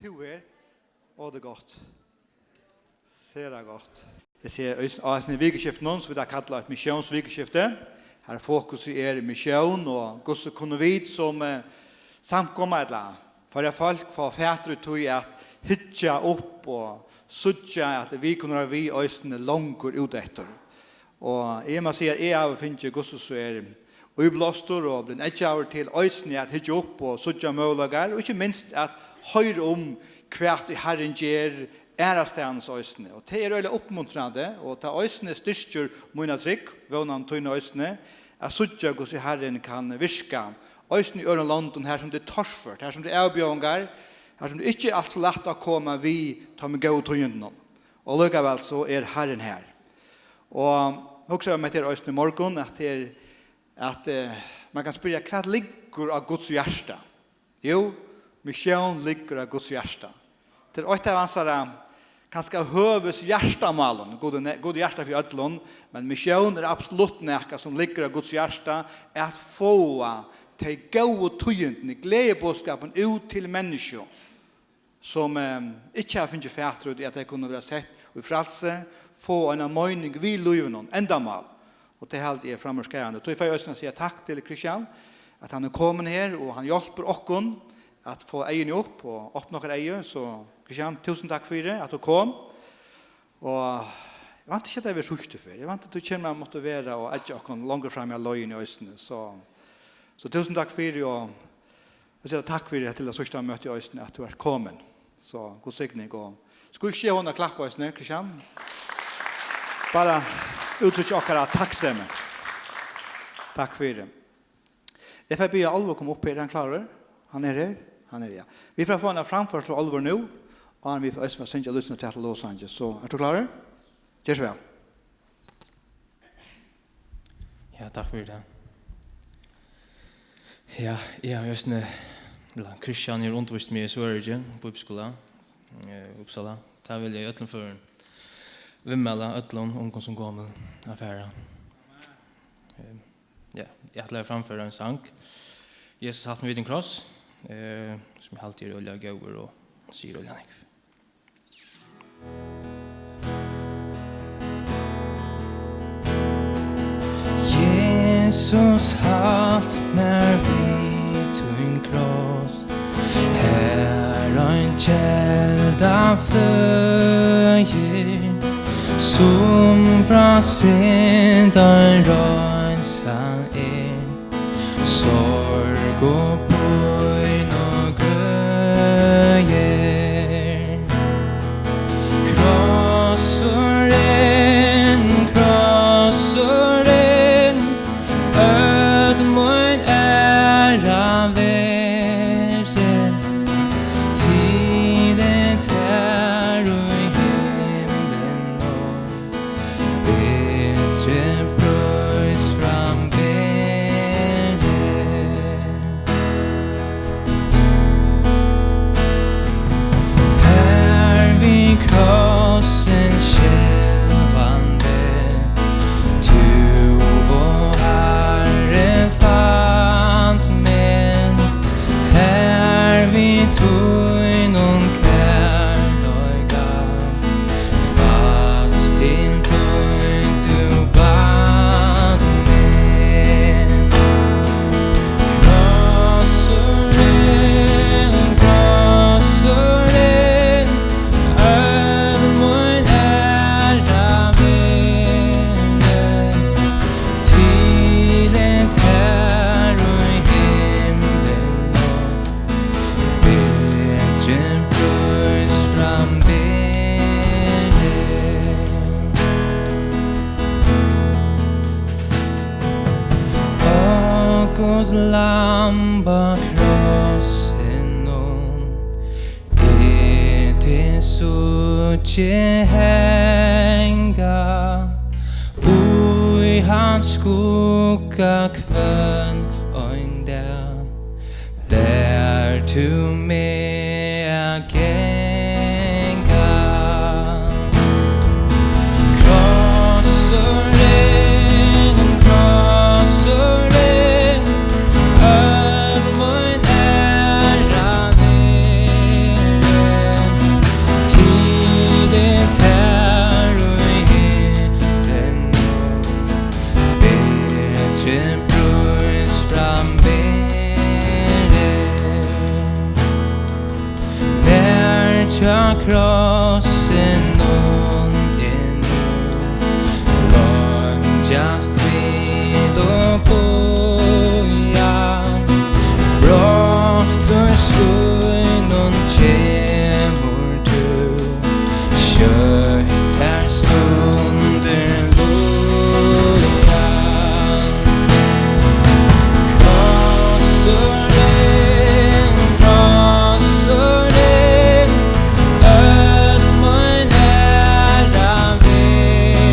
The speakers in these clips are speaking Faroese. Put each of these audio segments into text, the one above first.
Du og det godt. Ser det godt. Jeg ser også en vikeskifte noen som vi har kallet et missionsvikeskifte. Her fokus i mission og hvordan kunne vi som samkommer et eller annet. For folk får fætre til at hitja opp og sutja at vi kunne være vi øyne langer ut etter. Og jeg må si at jeg har finnet hvordan så ublåster og blir ikke av til øyne at hitja opp og sutja muligere. Og ikke minst at høyre om hvert Herren gjør ærastens øyne. Og det veldig oppmuntrende, og det øyne styrker mine trykk, vånen tøyne øyne, at sutja hvordan Herren kan virke. Øyne i øren London, her som det er torsført, her som det er avbjørnger, her som det ikke er alt så lett å komme vi tar med gode tøyene. Og likevel så er Herren her. Og også har jeg med til øyne i morgen, at man kan spørre hva ligger av Guds hjerte? Jo, mission ligger av Guds hjerte. Det er åtte av ansvaret kanskje høves hjertemalen, god hjerte for ødlån, men mission er absolutt noe som ligger av Guds hjerte, er at få til gode tøyene, gledebåskapen ut til mennesker, som ikke har funnet fætre ut i at det kunne være sett og frelse, få en mening vi løver noen, enda mal. Og det er helt fremmerskærende. Så jeg får også si takk til Kristian, at han er kommet her, og han hjelper oss at få egen opp og åpne noen egen. Så Kristian, tusen takk for det, at du kom. Og jeg vant ikke at jeg var sjukt for. Jeg vant at du kjenner meg motivere og ikke åkken langer frem i løgene i øsene. Så tusen takk for det, og jeg sier takk for det til det sørste møtet i øsene, at du er kommet. Så god sikning. Skulle ikke hånda klappe øsene, Kristian? Bare uttrykke akkurat takksomme. Takk for det. Jeg får be Alvor komme opp her, han klarer. Han er her. Han er her, ja. Vi får få henne framfor til Alvor nå, og vi får også synge og lytte til Los Angeles. Så er du klare? Gjør så vel. Ja, takk for det. Ja, jeg har just Kristian er undervist meg i Sverige, på Uppsala, Uppsala. Da vil jeg øtlen for vimmela ötlon ungdom som går med affären. Ja, jag har lärt framföra en sang. Jesus har haft mig vid en kross, som jag alltid rullar gåor och syr rullar nek. Jesus halt när vi tog en kross, här en kälda föjer, som fra synden rønsan sorg og bøyn og grøyer. Krosseren, ødmøyn æra være, tiden tær og krossen skälvande, du och Herre fanns med. Här vi tog någon kärlöga, fast till tog du bad med. Krosseren, ödmöjn ära vänner, tiden tär och himlen bättre bröds fram och Guds lamba krossen det suche hänga ui hans skugga kvön och där du med gänga. Krosseren, ödmöjn ära vänner, brus frambere Verja krossen on in Just vid och boja Brått och skun och kämur du Kött här stunder loja Krossaren, krossaren Öd mig nära vägen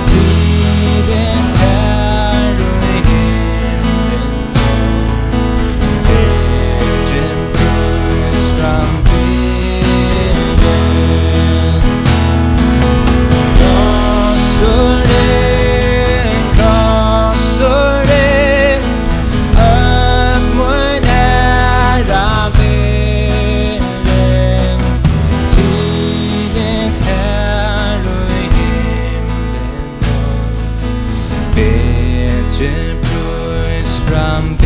Tiden tär och himlen Bättre än brus framberen Krossaren, krossaren Öd mig nära vägen Tiden tär och himlen Bättre brus framberen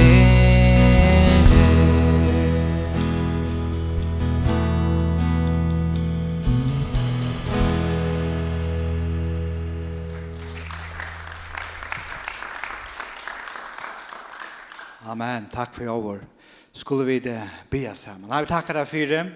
Amen. Takk for over. Skulle vi be sammen. Jeg vil takke deg for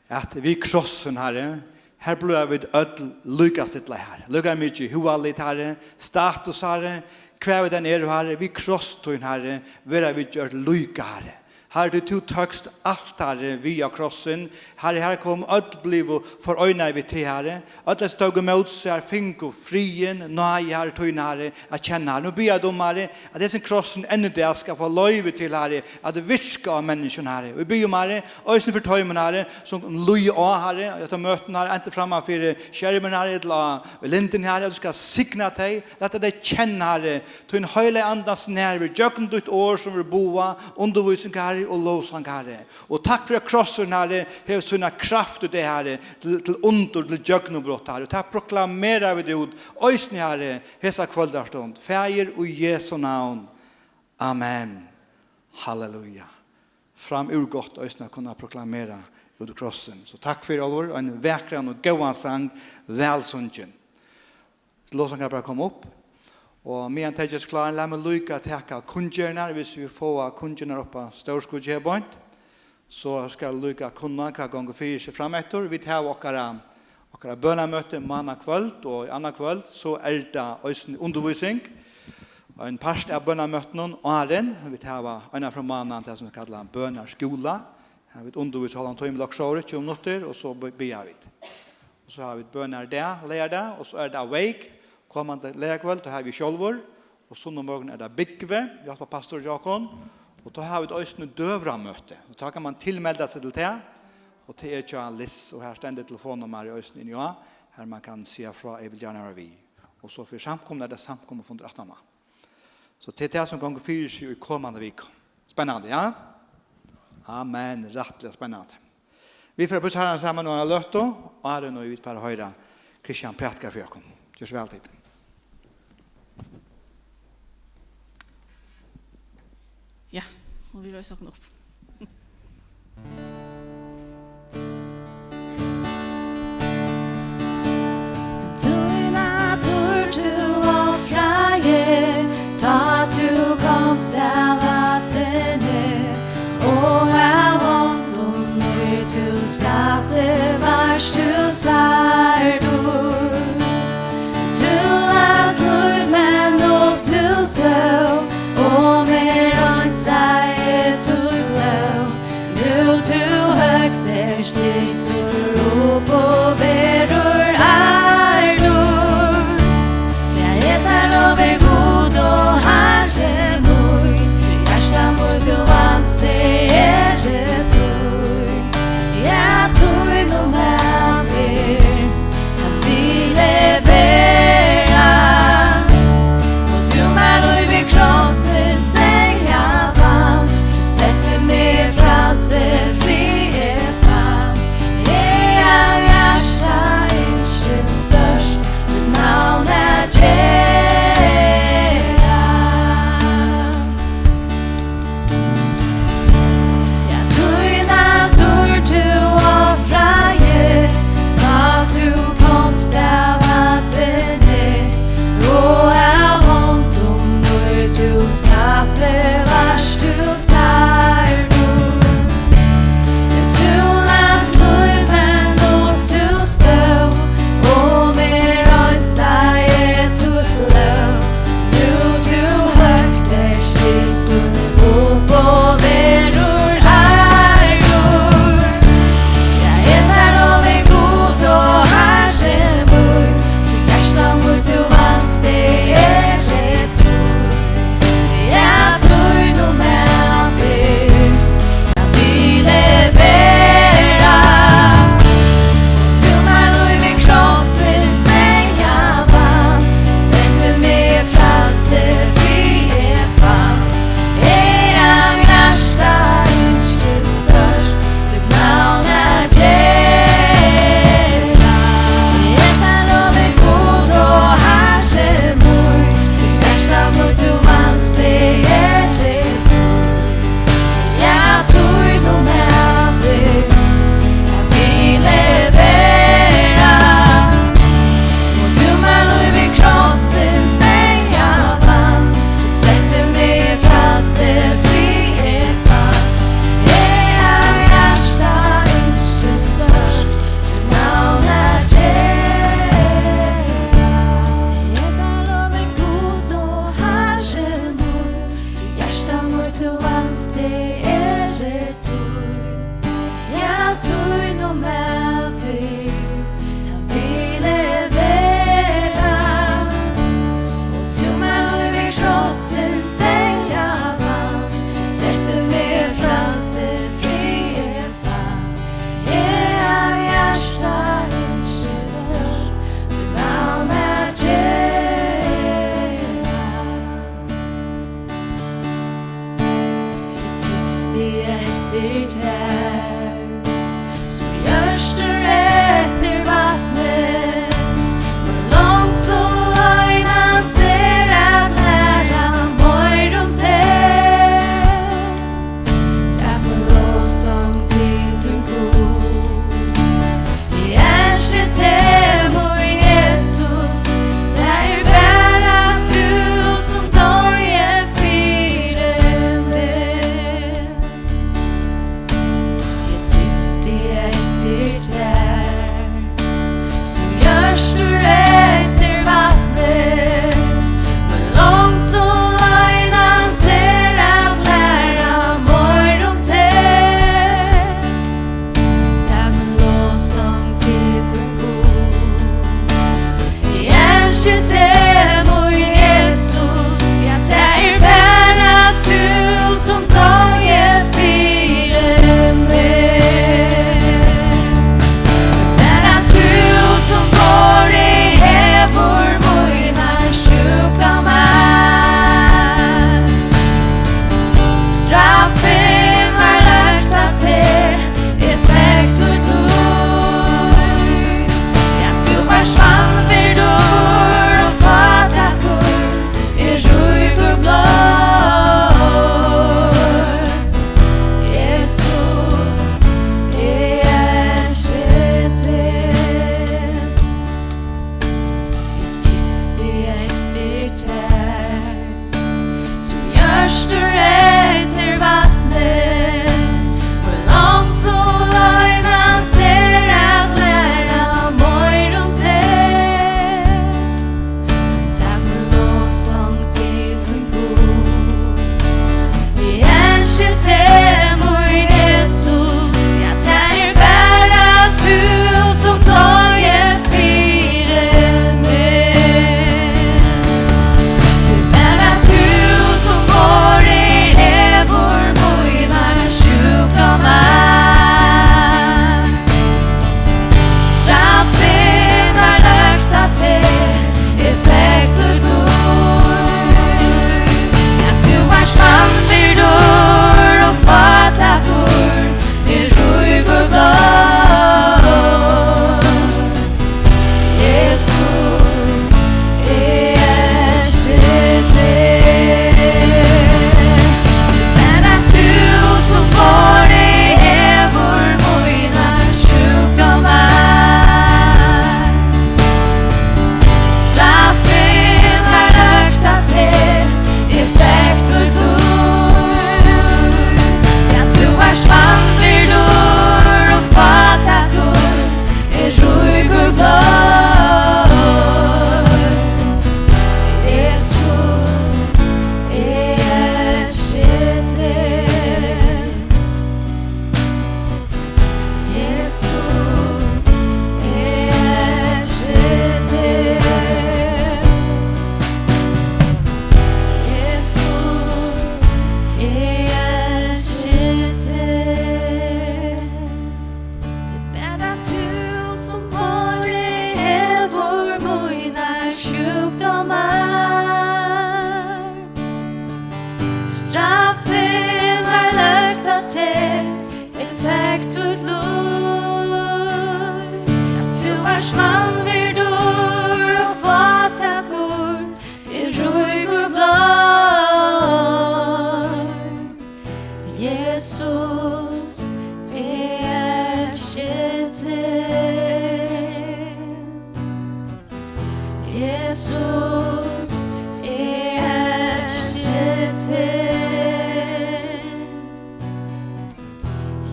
at vi krossen herre. Her blir vi ødel lykkast til her. Lykkast mye hualit herre. Status herre. Hva vi den herre. Vi krosstun herre. Vera vi gjør lykka herre. Her du to tøkst alt herre via krossen. Her kom ødelbliv for øyne vi til herre. Ødels tøg mot seg finko frien. Nøy herre tøyne herre. At kjenne herre. Nå ber jeg om herre. At disse krossen enda der skal få løyve til herre. At det virker av mennesken herre. Vi ber om herre. Øyne for tøymen herre. Som løy av herre. Jeg tar møten herre. Ente fremme for skjermen herre. Til linden herre. Du skal signa deg. Lette deg kjenne herre. Tøyne høyle andans nerver. Jøkken du et år som vi boa. Undervisning herre. Og lovsang herre. Og takk for at krossen herre har sånne kraft ut det herre til under, til jøgnobrott herre. Og takk proklamerer vi det ut. Øysne herre, hesa kvöldarstund. Fægir og Jesu navn. Amen. Halleluja. Fram ur godt øysne kunne proklamera ut krossen. Så takk for alvor. Og en vekran og gåan sang. Velsungen. Lovsang herre bare kom opp. Og medan teges klar, la meg lykke til å kunngjørende. Hvis vi får kunngjørende oppe størskudget her bort, så skal lykke kunne hva ganger fyrer seg frem etter. Vi tar okkara bønnemøte manna kvöld, og i anna kvöld så det undervisning. Og en part av bønnemøtene åren. Vi tar en fra mannen til som vi kaller bønnerskola. Her vi underviser holde 2 minutter, 20 minutter, og så ber vi. Og så har vi bønner der, lærer, og så det awake. Kommande lägvalt och här vi självor och så morgon det Bigve jag har pastor Jakob och då har vi ett ösne dövra möte och då kan man tillmelda sig till det och till Charles och här ständer telefonnummer i ösne ja här man kan se från Evil January och så för samkomna det samkommer från 18. Så till det som gånger 4 i kommande vecka. Spännande, ja? Amen, rättligt spännande. Vi får pussa här samman några lötto och är det nu ut för att höra Christian Petka för Jakob. Just väl tid. Ja, og vi røyser opp. Tøyna tur du og fraje, ta du komst av vattene, og av ånden i du skapte vars du sardur. Las lurt men upp till slow och mer on side to low nu till högt där sliter upp och verur arnor jag heter över god och herre moj jag stammer till vans det är det jag tog nog med er att vi lever krossen stänga fram du sätter mig fralse fri är fan är hjärsta inte störst ditt namn är Jesus skapte varst du sarnur. Men du lats luiven upp du stå, og mer ansa tut lov. Nu du högt slittur upp og verur harur. Jeg der og vi god og her slevur, du gjersta mot du vans det tror. Jeg tror no men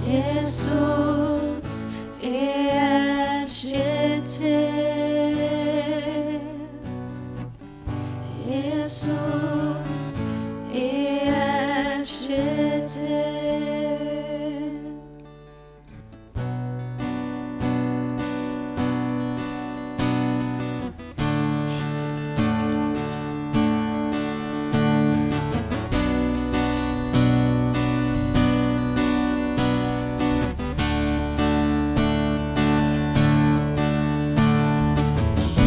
Jesus, jeg elsker dig. Jesus, jeg elsker dig. Yes,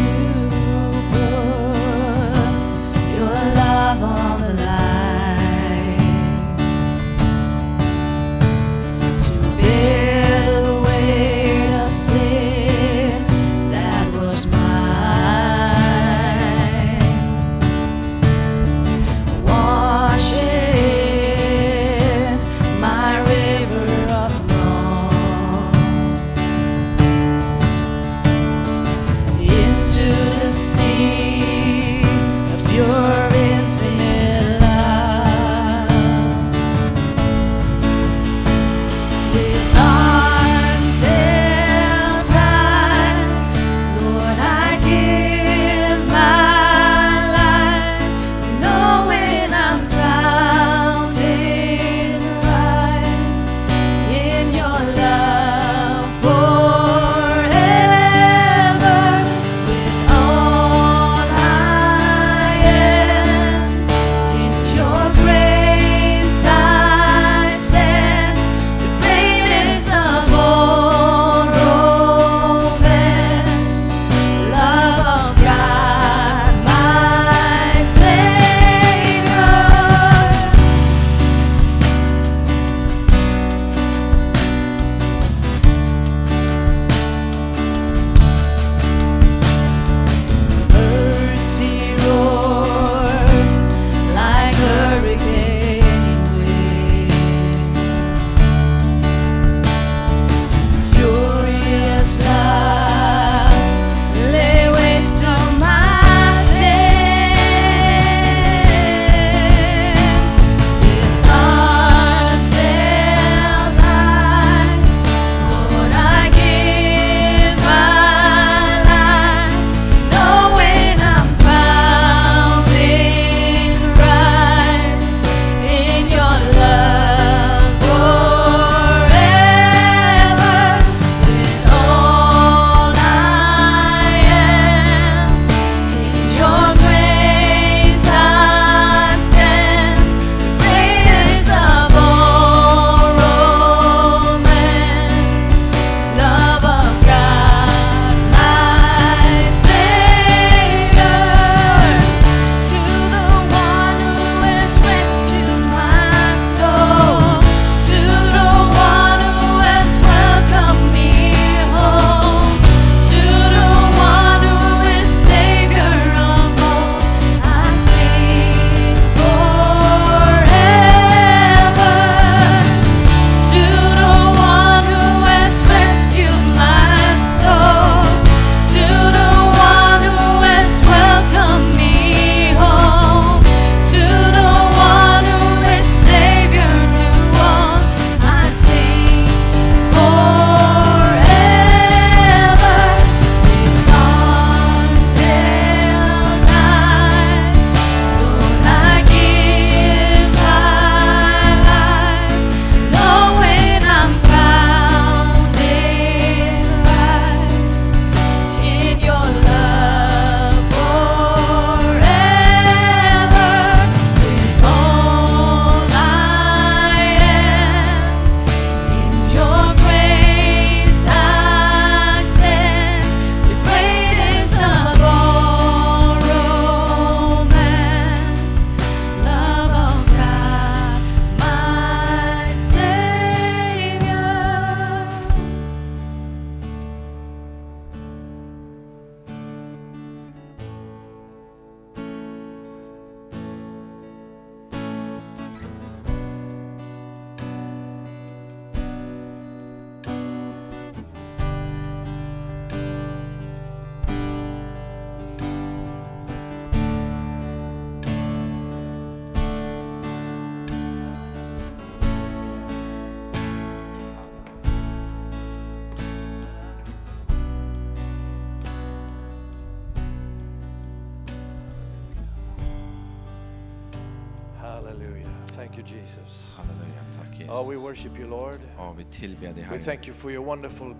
Hallelujah. Thank you, Jesus. Halleluja, tack Jesus. Oh, we worship you, Lord. Och vi tillber dig We Herre. thank you for your wonderful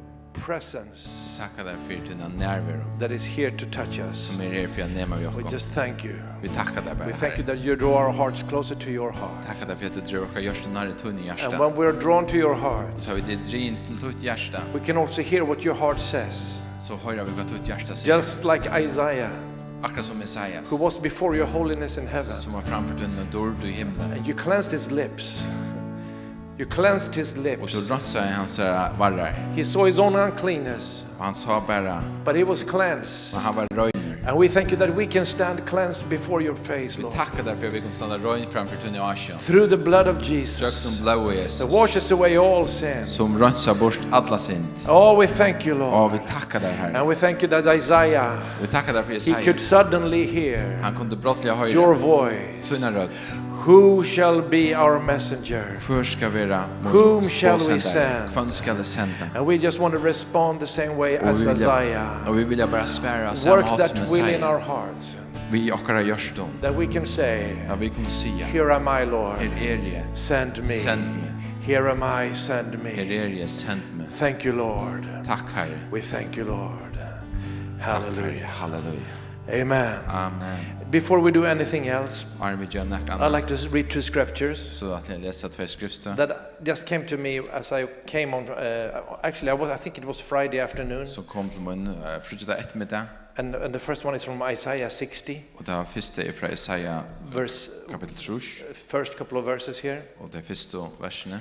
presence Tackar dig för dina närvaro that is here to touch us. som är här för att nämna vi We oss. just thank you. Vi tackar dig bara We thank you Herre. that you draw our hearts closer to your heart. Tackar dig för att du drar våra hjärtan nära tunn i And hjärta. when we're drawn to your heart, Så har vi det drin till ditt hjärta. we can also hear what your heart says. Så hör vi vad ditt hjärta säger. Just like Isaiah, Akkurat som Messias. who was before your holiness in heaven. Som har framfört en dörr i himlen. And you cleansed his lips. You cleansed his Och lips. så rötsade hans varrar. He saw his own uncleanness, Och han sa bara, but he was cleansed. men han var röjner. And we thank you that we can stand cleansed before your face, Vi Lord. tackar dig för att vi kan stanna röjn framför tunn i asien. Through the blood of Drökt Jesus, blå that Jesus. washes away all sin. Som rönsar bort alla synd. Oh, we thank you, Och Lord. vi tackar dig Herre. And we thank you that Isaiah, Vi tackar dig för he could Jesajas. suddenly hear Han kunde brottliga your höra voice. tunna röd. Who shall be our messenger? För ska vara Whom shall we send? Kvön ska det sända. And we just want to respond the same way as Isaiah. Och vi vill bara svära samma Work hat that som will in our Jesaja. hearts, Vi åkara görsdom. that we can say, Ja, vi kan säga. here am I, Lord. Här är det. Send me. Sänd mig. Here am I, send Här me. är det. Sänd mig. Thank you, Lord. Tack Herre. We thank you, Lord. Tack Herre. Hallelujah. Halleluja. Amen. Amen. Before we do anything else, Arme Janak I'd Anna. like to read two scriptures Så att jag läser två skrifter. that just came to me as I came on. Actually, I think it was Friday afternoon, Så kom till min frutida eftermiddag. and the first one is from Isaiah 60, Och det var första är från Jesaja verse, kapitel 3. first couple of verses here, Och det första versen.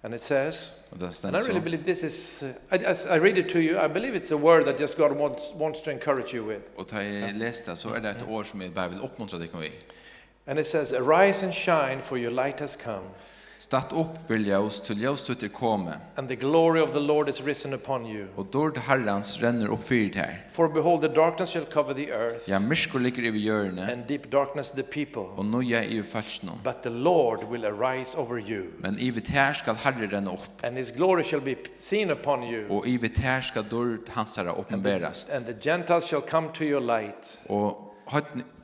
and it says, Och det and I står really så. believe this is, as I read it to you, I believe it's a word that just God wants to encourage you with. Och tar jag läste så är det ett år som jag bara vill uppmuntra dig med. And it says, arise and shine, for your light has come, Statt upp vill ljus till ljus till komme. and the glory of the Lord is risen upon you. Och då det Herrans ränner upp fyrt här. For behold, the darkness shall cover the earth, Ja, myrskor ligger över hjörne. and deep darkness the people. Och nu är i falsknå. But the Lord will arise over you, Men i vet här ska Herren ränna upp. and his glory shall be seen upon you. Och i vet här ska dörr hansara uppenbärast. And the Gentiles shall come to your light, Och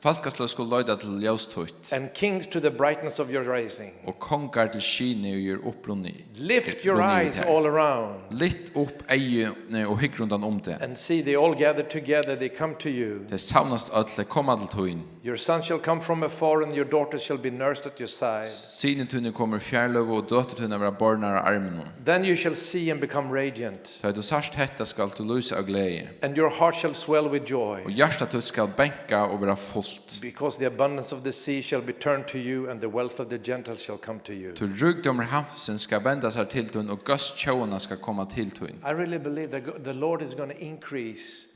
falkaslös skulle löjda till ljustut. and kings to the brightness of your rising. Och kongar till skine och gör upprunni. Lift your eyes all around, Litt upp egene och hyggrundan om det. and see they all gather together, they come to you. Det saunast öll komma till tøyn. Your son shall come from afar, and your daughter shall be nursed at your side. Sine tunne kommer fjärlöv och dötter tunne vara bornar av armen. Then you shall see and become radiant, Så du sarst hetta skal du lysa av glädje. and your heart shall swell with Och joy, hjärtat du skal bänka och vara fullt. because the abundance of the sea shall be turned to you, and the wealth of the Gentiles shall come to you. Till rugdomar havsen ska vända sig till tøyn och gøsttjåarna ska komma till tøyn. I really believe that the Lord is going to increase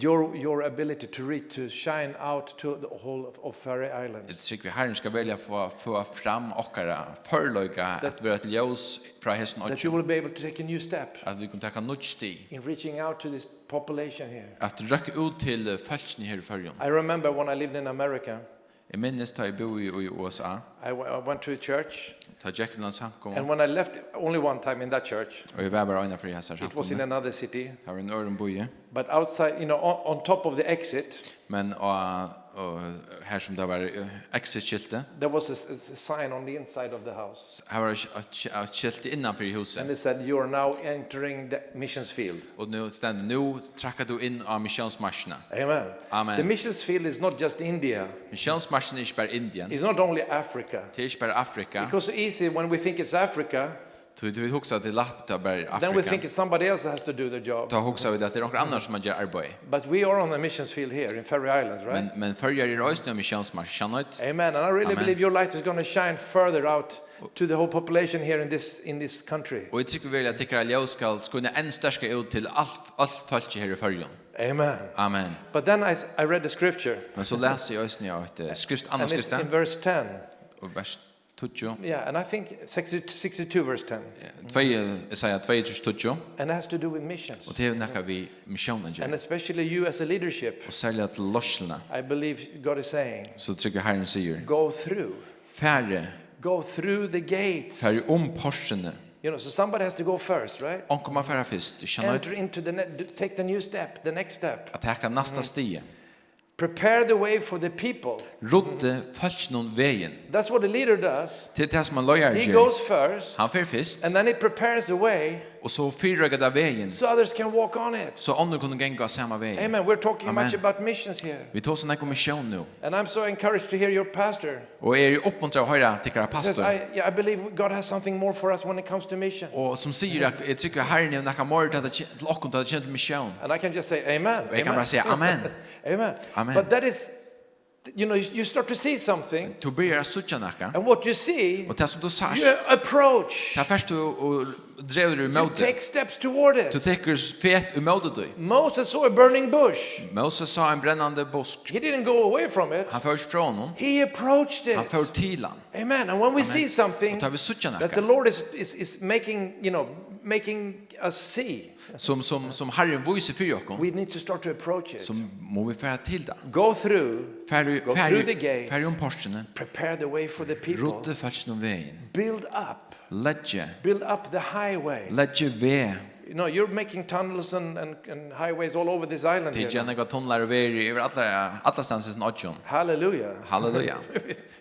your ability to shine out to the whole of Faroe Det Islands. tycker vi Herren ska välja få fram åkara förlöjga att vara ett ljus från hästen That you will be able to take a new step att vi kan ta nytt steg. in reaching out to this population here. Att röka ut till fältsni här i förrjun. I remember when I lived in America, Jag minns da jag bo i USA. I went to a church, Ta Jackland samkom. and when I left only one time in that church, Och jag var bara ena för jag här it was in samkom. another city, Det var en öron boje. but outside, on top of the exit, Men och här som det var exit-skilte. there was a sign on the inside of the house, Här var ett skilt innanför i and huset. it said, you are now entering the missions field. Och nu ständer nu trackar du in av missionsmarscherna. Amen. Amen. The missions field is not just India. Missionsmarschen är inte bara Indien. It's not only Africa. Det är inte bara Afrika. Because so easy when we think it's Africa, Du vill också att det lappar bara then we think Afrika. it's somebody else that has to do the job. Ta också att det är någon annan som gör arbete. But we are on the missions field here in Faroe Islands, right? Men följer i rösten missionsmarschen. Amen. And I really Amen. believe your light is going to shine further out to the whole population here in this country. Och jag tycker väl att det ljus ska kunna än stärka ut till allt folk här i förrjun. Amen. Amen. But then I read the scripture, Men så läser jag just nu ett skrift annan and it's skrift in verse 10. och vers 20. Yeah, and I think 62 verse 10. Två säger 2:20 And it has to do with missions. och det är något vi missionen And gör. especially you as a leadership, Och sälja till losslarna. I believe God is saying, Så tycker Herren säger go through. färre Go through the gates. färre porserna. So somebody has to go first, right? Och komma färra först. Känna ut Enter into take the new step, the next step. att ta nästa steg. Prepare the way for the people. Rodde folk någon vägen. That's what the leader does. Till det som man lojar He goes first, Han fer först. and then he prepares the way Och så fyrröga där vägen. so others can walk on it. Så andra kunde gänga samma väg. Amen. We're talking Amen. much about missions here. Vi tar såna kommission nu. And I'm so encouraged to hear your pastor. Och är ju uppmuntrad att höra till era He says, pastor. I believe God has something more for us when it comes to mission. Och som säger att jag tycker Herren är några mer till och till tjänst mission. And I can just say amen. Och jag kan bara säga amen. Amen. Amen. But that is, you know, you start to see something. Du börjar sucha nacka. And what you see, Och det som du sa. you approach. Ta först och drev du You emot det. take steps toward Du it. tar fet emot det. Moses saw a burning bush. Moses sa en brännande busk. He didn't go away from it. Han förs från honom. He approached Han it. för till han. Amen. And when we see something Och tar vi sucha that the nacka. Lord is making, you know, making us see, Som Herren visar för oss. we need to start to approach it. Så må vi föra till det. Go through, go through the gates, Färg porsen. prepare the way for the people, Rodde fast någon vägen. build up Lägge the highway. väg. You know, you're making tunnels and highways all over this island Det är here. några tunnlar över alla stanser som åtjon. Hallelujah. Halleluja.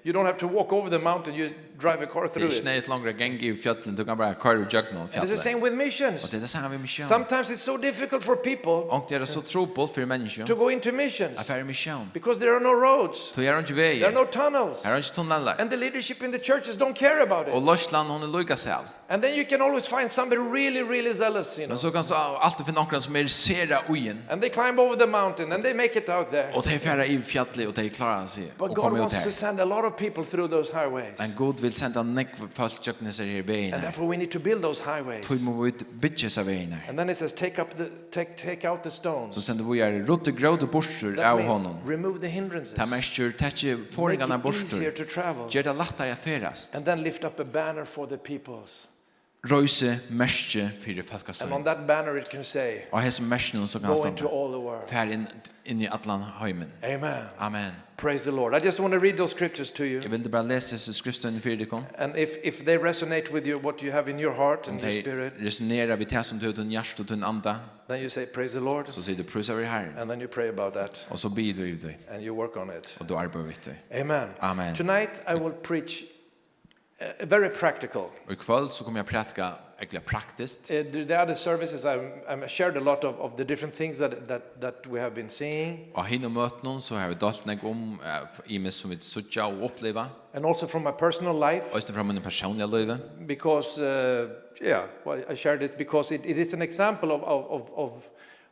You don't have to walk over the mountain, you drive a car Det through är it. inte ett långt gäng i fjällen, du kan bara köra och jögna And it's the fjällen. same with Och missions. det är det samma med mission. Sometimes it's so difficult for people Och det är så tropult för människor. to go into missions Affär mission. because there are no roads, Så gör inte there are väg. no tunnels, Här är inte tunnlar. and the leadership in the churches don't care about Och it. Lorsland hon är lika säl. And then you can always find somebody really zealous, you know. Men så kan du alltid finna någon som är sera ojen. And they climb over the mountain and they make it out there. Och de är färra i fjället och de klarar sig. But Och God kommer ut wants to här. send a lot of people through those highways. Men Gud vill sända nekv folk jögna sig i vägen And här. therefore we need to build those highways. Tog må vi bygga sig vägen här. And then it says take out the stones. Så ständer vi är rotte gråde borstur That av means honom. remove the hindrances. Ta mestjur, tätje Make fåringarna it easier borstur. to travel. Gör det lättare att färast. And then lift up a banner for the peoples. Röjse mestje för And on folkastöjen. that banner it can say, Och här som mestjen så kan go into standa. all the world. Fär in i atlan heimen. Amen. Amen. Praise the Lord. I just want to read those scriptures to you. Jag vill bara läsa skriften för dig. And if they resonate with you, what you have in your heart and your De spirit, resonerar vid det som du har din hjärta och din anda. then you say, praise the Lord. Så säger du pröjsa över Herren. And then you pray about that Och så ber du i dig. and you work on it. Och du arbetar vid dig. Amen. Amen. Tonight I will preach very practical. Och ikväll så kommer jag prätka äckliga praktiskt. The other services I shared a lot of the different things that we have been seeing, Och hin och möten så har vi dalt mig om i mig som vi sucha och uppleva. and also from my personal life, Och från min personliga liv. because I shared it because it is an example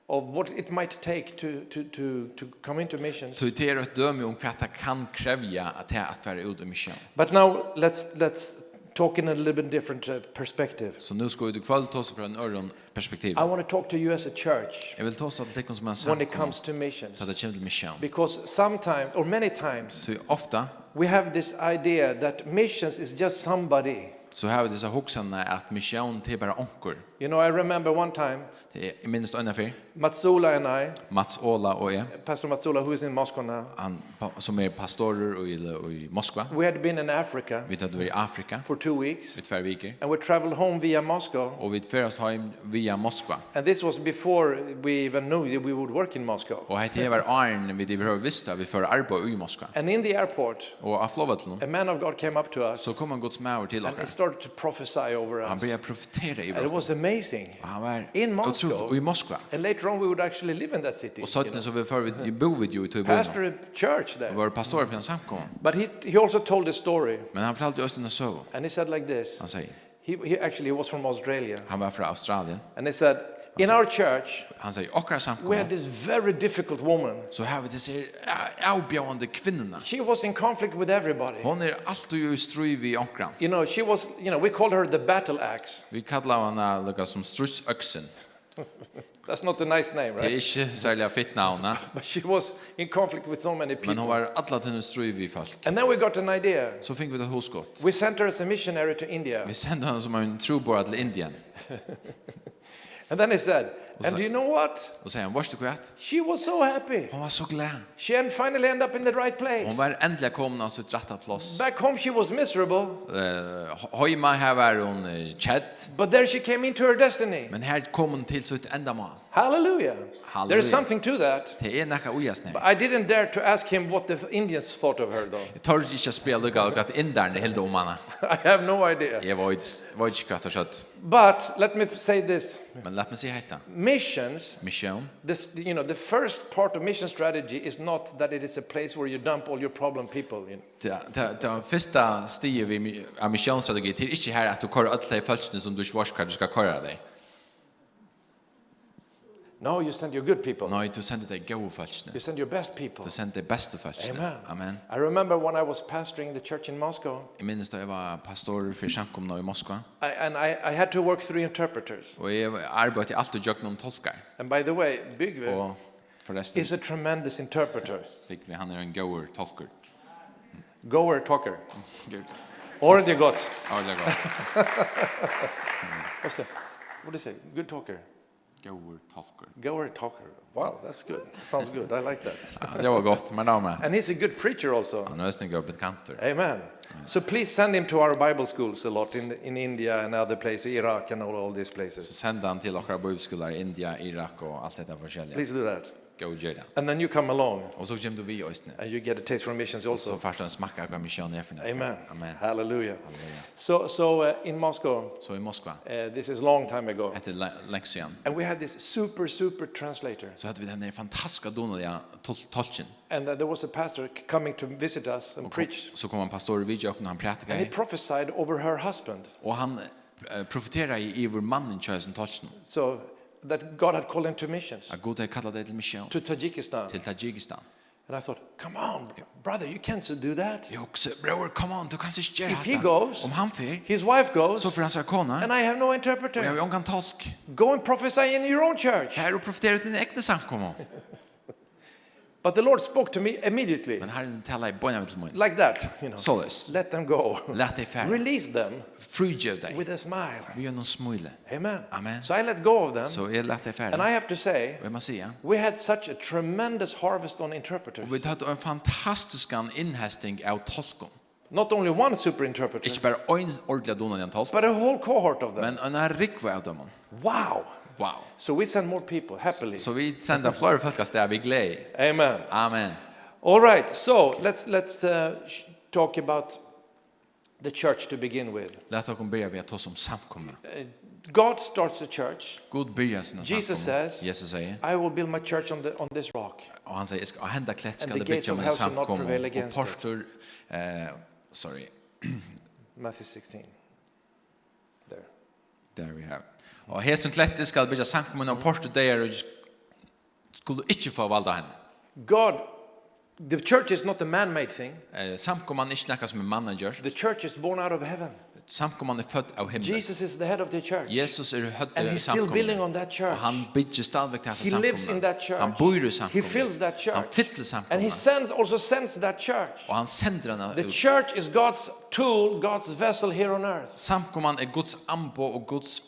of what it might take to come into missions. Så det är ett döme om vad det kan kräva att vara ut i mission. But now let's talk in a little bit different perspective. Så nu ska vi ikväll ta oss från en öron perspektiv. I want to talk to you as a church Jag vill ta oss till som en when it samkomst. comes to missions, Så det kommer till mission. because sometimes or many times Så ofta we have this idea that missions is just somebody. så har vi dessa hoxarna att mission till bara onkor. You know, I remember one time Det är minst ungefär Matsula and I, Mats Ola och jag. Pastor Matsula, who is in Moscow now, Han som är pastorer i Moskva. we had been in Africa Vi hade varit i Afrika for 2 weeks, i 2 veckor. and we traveled home via Moscow. Och vi färdades hem via Moskva. And this was before we even knew that we would work in Moscow. Och det var Arn vid över visste vi för arbete i Moskva. And in the airport, Och av flowvattnet a man of God came up to us så kom en Guds maur till and he oss. started to prophesy over Han us. började profetera i And it vår. was amazing. Han var In Moscow. otroligt. Och i Moskva. And later on we would actually live in that city. Och you know. sötten så vi för vi bo vid ju till bön. Pastor a church there. Var pastor för en samkom. But he also told a story. Men han förtalte oss den så. And he said like this. Han säger He actually was from Australia. han var från Australien. And he said, in our church, Han säger och we samkom. had this very difficult woman. Så har vi det ser avbjörande kvinnorna. She was in conflict with everybody. Hon är alltid i strid vid onkran. You know, she was, we called her the battle axe. Vi kallar henne lika som strutsöxen. That's not a nice name, Det är right? inte särskilt fitt namn. But she was in conflict with so many Men hon people. var alla till en strid vid folk. And then we got an idea. Så fick vi det hosgott. We sent her as a missionary to India. Vi sände henne som en troborad till Indien. And then he said, And do you know what? Och säger han, "Vars du kvätt?" She was so happy. Hon var så glad. She had finally ended up in the right place. Hon var äntligen kommen av sitt rätta plats. Back home she was miserable. Hemma här var hon chat. But there she came into her destiny. Men här kom hon till sitt ändamål. Hallelujah. There is something to that. Det är något ojasnärt. But I didn't dare to ask him what the Indians thought of her though. Jag tar inte spela det att indern helt om henne. I have no idea. Jag var inte kvart så att. But let me say this. Men låt mig säga detta. Missions, Mission. this, the first part of mission strategy is not that it is a place where you dump all your problem people. Det första steget vi av missionsstrategi till inte här att du kör alla de följderna som du svarskar du ska köra dig. No, you send your good people. Nej, du sänder dig goda följderna. You send your best people. Du sänder de bästa följderna. Amen. Amen. I remember when I was pastoring the church in Moscow. Jag minns då jag var pastor för samkomna i Moskva. I had to work through interpreters. Och jag arbetade alltid jag någon tolkar. And by the way, Bygve Och förresten is a tremendous interpreter. fick vi han är en goer tolkar. Goer talker. Gud. Already got. Ja, det går. What do you say? Good talker. Goer tolkar. Goer talker. Wow, that's good. Sounds good. I like that. Ja, det var gott, men då med. And he's a good preacher also. Han är en god bekant. Amen. So please send him to our Bible schools a lot in India and other places, Iraq and all these places. Send han till våra bibelskolor i India, Irak och allt detta forskjelliga. Please do that. Go göra. And then you come along Och så kommer du vi östne. and you get a taste from missions also. Så först en smaka av mission i FN. Amen. Amen. Hallelujah. So in Moscow, Så i Moskva. this is long time ago. Efter längst And we had this super translator. Så hade vi den här fantastiska donaliga tolken. And there was a pastor coming to visit us and preach. Så kom en pastor vid och han And he pratade. prophesied over her husband. Och han profeterade i vår mannen Chasen tolken. So that God had called him to missions. Att Gud hade kallat det till mission To Tajikistan. till Tajikistan. And I thought, come on, brother, you can't do that. Jag också, bror, come on, du kan inte göra If he detta. goes, Om han fer, his wife goes, så får han säga kona. and I have no Och jag interpreter. har ingen tolk. Go and prophesy in your own church. Här och profetera ut din egna samkomma. But the Lord spoke to me immediately. Men Herren talar i bönen till mig. Like that, Således. Let them go. Lät dig färd. Release them Frigiv dig. with a smile. Vi gör någon smule. Amen. Amen. So I let go of them. Så jag lät dig färd. And I have to say, Vad man säger. we had such a tremendous harvest on interpreters. Och vi hade en fantastisk inhästning av tolkon. Not only one super interpreter, Inte bara en ordentlig donan i en tolk. but a whole cohort of them. Men en rikva av dem. Wow. Wow. So we send more people, happily. Så vi sänder fler folk där vi glädje. Amen. Amen. All right, so let's talk about the church to begin with. Låt oss börja med att ta som samkomna. God starts the church. God börjar sina Jesus says, Jesus säger. I will build my church on this rock. Och han säger, ska hända klätt ska And det the gates bygga of med hell shall not samkomna. prevail Och against it. portor, Matthew 16. There. There we have. Och här som klätt ska bygga samkomna och portor där skulle inte få valda henne. God, the church is not a man-made thing. Samkomman är inte något som en manager. The church is born out of heaven. Samkomman är född av himlen. Jesus is the head of the church. Jesus är höd And he's still building on that Och church. han bygger stadigvæk till He samkomman. lives in that church. Han bor i He samkomman. fills that Han church. fyller And he samkomman. also sends that church. Och han sänder henne The ut. church is God's tool, God's vessel here on earth. Samkomman är Guds ambo och Guds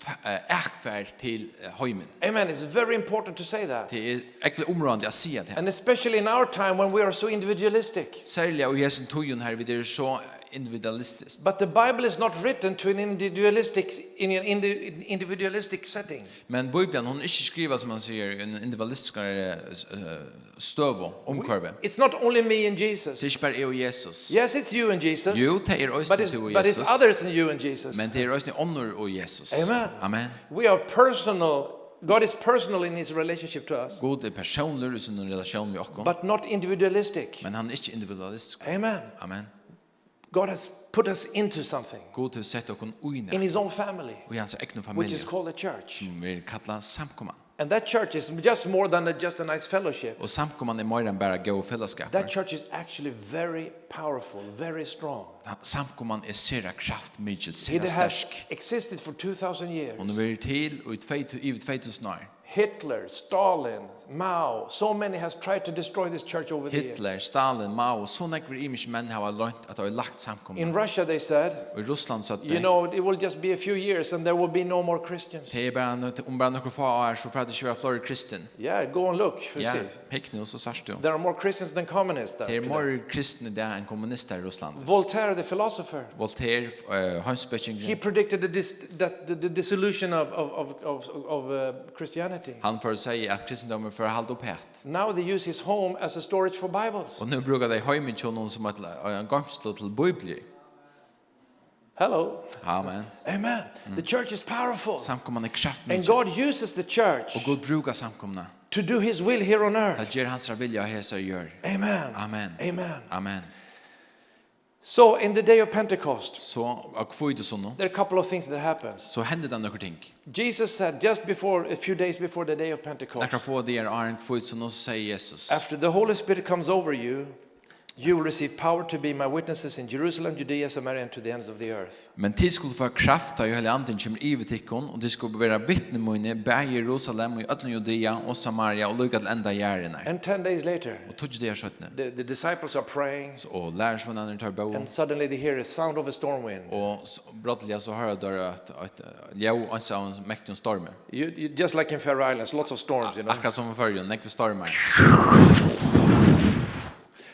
äkfärd till höjmen. Amen. It's very important to say that. Det är äckligt område att säga det. And especially in our time when we are so individualistic. Särskilt och Jesu tojon här vid är så individualistiskt. But the Bible is not written to an individualistic setting. Men Bibeln hon är inte skriven som man säger en individualistisk stöv omkurve. It's not only me and Jesus. Det är inte bara jag och Jesus. Yes, it's you and Jesus. Jo, det är But också du och it's Jesus. others than you and Jesus. Men det är också honor och Jesus. Amen. Amen. We are personal. God is personal in his relationship to us. God är personlig i sin relation med oss. But not individualistic. Men han är inte individualistisk. Amen. Amen. God has put us into something God har sett oss in in his own family, och i hans egna which familj is called a church. som vi kallar samkomman. And that church is just more than just a nice fellowship. Och samkomman är mer än bara gå fällskap. That church is actually very powerful, very strong. Samkomman är sera kraft mycket It sera has stark. existed for 2000 years. Hon har varit till och i 2000 år. Hitler, Stalin, Mao, so many has tried to destroy this church over the years. Hitler, Stalin, Mao, så nekver imisk menn har lønt at de har lagt samkomna. In Russia they said, Og I Russland sa you know, it will just be a few years and there will be no more Christians. det bara nokre få år så for at det ikke være flere kristen. Yeah, go and look. Ja, hekk nu så sørst du. There are more Christians than communists there. Det er today. mer kristne der enn kommunister I Russland. Voltaire, the philosopher, Voltaire, Hansbøtching, he predicted the dissolution of Christianity. han får si at kristendommen får halde opp het. Now they use his home as a storage for Bibles. Og nu brukar de heimen til noen som en gangstå til bibler. Hello. Amen. Amen. The church is powerful. Samkomman kraft And mykje. God uses the church Og Gud brukar samkomna. to do his will here on Det earth. gjør hans vilja her så gjør. Amen. Amen. Amen. Amen. So in the day of Pentecost, Så av kvøyde sånn, there are a couple of things that happens. så hender det noen ting. Jesus said just before, a few days before the day of Pentecost, Nekker få det en kvøyde sånn, og så sier Jesus. after the Holy Spirit comes over you, you will receive power to be my witnesses in Jerusalem, Judea, Samaria, and to the ends of the earth. Men tid skulle få kraft av hele anden kommer i vetikkon, og de skulle være vittnemøyne bæ i Jerusalem, og i øtlen Judea, og Samaria, og lukka til enda gjerne. And 10 days later, Og tog det 17. the disciples are praying, Og lærersvennerne tar bau, and suddenly they hear a sound of a storm wind. og brottelig så hører der at ljau ansa av en mektig storme. Just like in Faroe Islands, lots of storms, you know. Akkurat som i førjen, nekve stormer.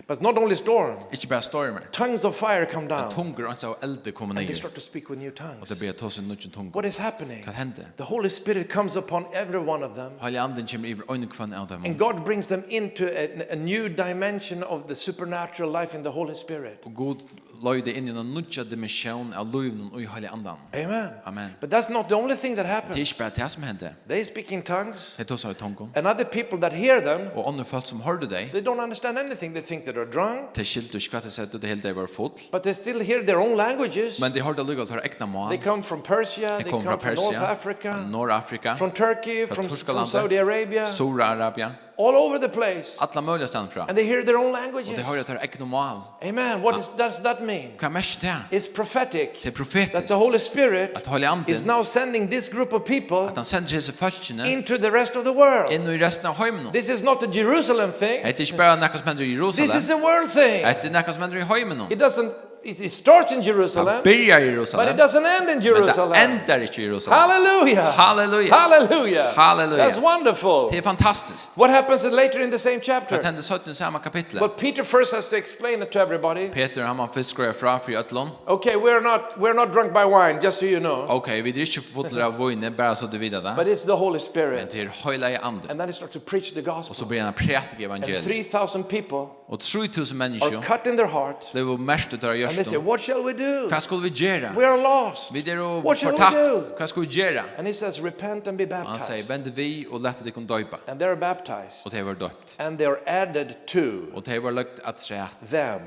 But not only storm, Ikke bare stormer. tongues of fire come down, Tunger ansa av elde kommer and they ned. start to speak with new Og tongues. det blir tås en nødgen tunger. What is happening? Hva hender? The Holy Spirit comes upon every one of them, Heilig anden kommer iver øynekvann av dem. and God brings them into a new dimension of the supernatural life in the Holy Spirit. Og Gud løyde inn i en nødja dimensjon av løyvnen og i heilig andan. Amen. Amen. But that's not the only thing that Det er happens. ikke bare det som hender. They speak in tongues, Det tås av tungen. and other people that hear them, Og andre folk som hørte deg, they don't understand anything. They think that they're drunk, det skilte ikke hva det sett, og det hele det var full. but they still hear their own languages. Men de hørte lukket for egna mål. They come from Persia, De they kom come fra from North Persia, Africa, Nord-Afrika, from Turkey, from Tyskland, Saudi Arabia, Sura-Arabia, all over the place. alla möjliga ställen fra. And they hear their own Og languages. de hørte at det egna mål. Amen. What does that mean? Hva er mest det? It's prophetic Det er that profetisk. the Holy Spirit At heilig is anden, now sending this group of people at han sender disse folkene into the rest of the world. inn i resten av heimen. This is not a Jerusalem thing. Det er ikke bare nekka som hender i This is Jerusalem. a world thing. Det er nekka som hender i heimen. It starts in Jerusalem, Det byrjar i but it Jerusalem, doesn't end in men det Jerusalem. endar ikke i Jerusalem. Hallelujah. Halleluja. Hallelujah. Halleluja. That's wonderful. Det er fantastiskt. What happens later in the same Hva chapter? hender 17 i samma kapitel? But Peter first has to explain it to everybody. Peter han var fiskere fra fri ötlån. Okay, we're not drunk by wine, just so you know. Okej, vi dricker inte fotler av vojne, bara så du vidar det. But it's the Holy Men Spirit. det är hela i anden. And then he starts to preach the Och så gospel. börjar han prätika And evangeliet. 3,000 people Och 3000 are människor cut in their heart. blev mest utav And they say, görstum. what shall we do? Vad skulle vi göra? We are lost. Vi är och What shall we förtakt. do? Vad ska vi göra? And he says, repent and be Han säger, baptized. vänd vi och lät det kun döpa. And they're baptized. Och det var döpt. And they're added to Och det var lagt att säga them.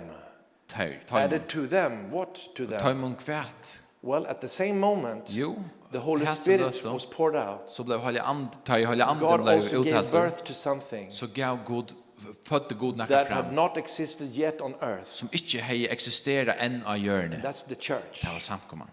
tajmon. Added to them. What to them? Tajmon kvärt. Well, at the same moment, Jo, the Holy hästen Spirit löften. was poured out. Så blev helig and, helig anden God blev also gave uthällt. birth to something Så gav God, födde God näka that fram. had not existed yet on earth. Som inte hej existera än av hjörne. That's the church. Det var samkomman.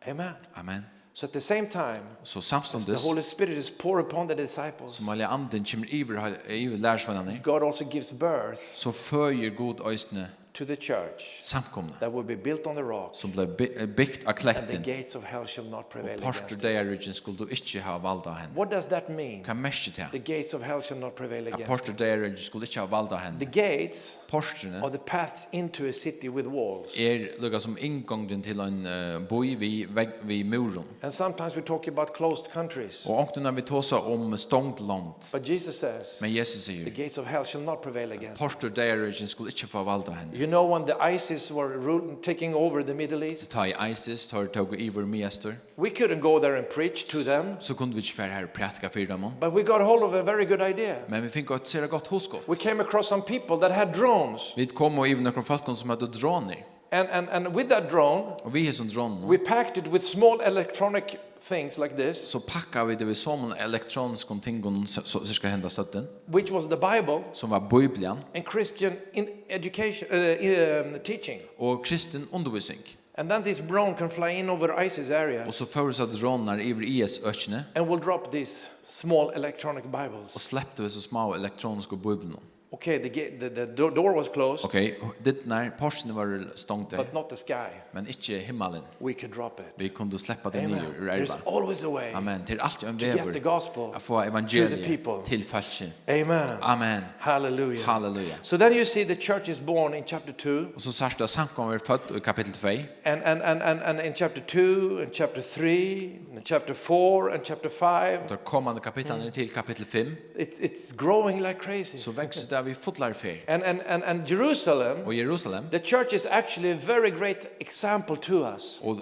Amen. Amen. So at the same time, Så the samståndes Holy Spirit is poured upon the disciples. som helig anden kommer iver lärsvännerna. God also gives birth Så föjer God ösne to the church samkomna. that will be built on the rock, Som blev byggt av and the klätten. gates of hell shall not prevail Och parter against it. där ryggen skulle du inte ha valt av henne. What does that mean? Kan mest det? The gates of hell shall not prevail Att against parter it. där ryggen skulle inte ha valt av The henne. gates Porterna are the paths into a city with walls. lukka som ingången till en boi vid muren. And sometimes we talk about closed countries. Och också när vi tåsar stångt land. But Jesus says, Men Jesus the säger, gates of hell shall not prevail against it. porter där ryggen skulle inte få valt av henne. You know when the ISIS were taking over the Middle East, Ta i ISIS, tog iver miester. we couldn't go there and preach to them, Så kunde vi inte färre här prätka för dem. but we got hold of a very good idea. Men vi fick ett ser gott hosgott. We came across some people that had drones, Vi kom och even några folk som hade droner. and with that drone, Och vi är som droner. we packed it with small electronic things like this, Så packar vi det vid som elektronisk ting så ska hända stötten. which was the Bible Som var Bibeln and Christian education teaching. och kristen undervisning. And then this drone can fly in over ISIS area Och så förutsatt dronar över IS-ökene and will drop these small electronic Bibles. och släppte så små elektroniska bibeln. Okay, the door was closed, Okej, det när porsen var stångt där, but not the sky. men inte himmelen. We could drop it. Vi kunde släppa det Amen. ner ur There's elva. always a way Amen. Till allt en to get the väver gospel att få to the evangeliet people. till folket. Amen. Amen. Hallelujah. Halleluja. So then you see the church is born in chapter 2. Och så särskilt samkommer född i kapitel 2. And in chapter 2 and chapter 3 and chapter 4 and chapter 5. Då kommande kapitlen till kapitel 5. It's growing like crazy. Så växer det vi fotlar för. And Jerusalem, Och Jerusalem the church is actually a very great example to us. och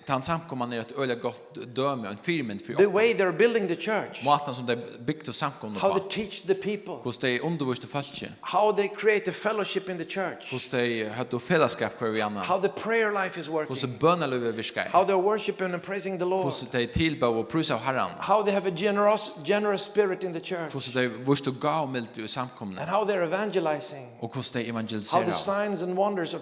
han samkommer ner ett öliga gott döme en firment för The oss. way they're building the church, Maten som det byggt och samkommer how på. they teach the people, Hos det underviste folket. how they create a fellowship in the church, Hos det hade fellesskap för vi andra. how the prayer life is Hos working, det bönalöver viskar. how they're worshiping and praising the Lord, Hos det tillbå och prisa Herren. how they have a generous spirit in the church, Hos det vurst och gavmilt i samkomna. and how they're evangelizing, Och hos det how the evangeliserar. signs and wonders are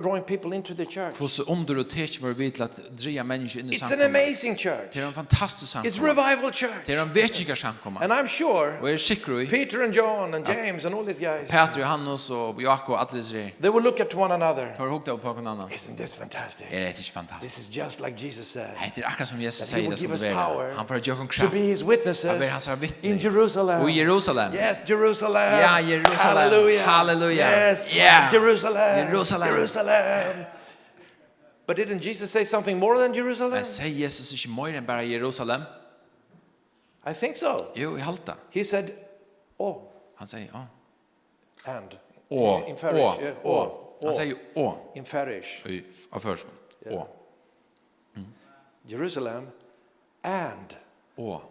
drawing people into the church. Hos under och teach var vi till att dreja människor in i It's an samkomna. amazing church. Det är en fantastisk It's samkomma. revival church. Det är en vettiga samkomma. And I'm sure Och är säker i Peter and John and James and all these guys, Peter, Johannes och Jakob alla dessa. they will look at one another. Tar hugga på någon annan. Isn't this fantastic? Är det inte fantastiskt? This is just like Jesus said. Det är akkurat som Jesus That he säger will det som give us det är. power Han får göra en To kraft. be his Att witnesses vara hans vittne. in Jerusalem. Och i Jerusalem. Yes, Jerusalem. Ja, Jerusalem. Hallelujah. Hallelujah. Yes, Yeah. Jerusalem. Jerusalem. Jerusalem. But didn't Jesus say something more than Jerusalem? Men säger Jesus inte mer än bara Jerusalem? I think so. Jo, i halta. He said, oh, Han säger ja. and. Å. In Farish. Yeah. Å. Han säger å. In Farish. I av förskon. Å. Jerusalem and. Å.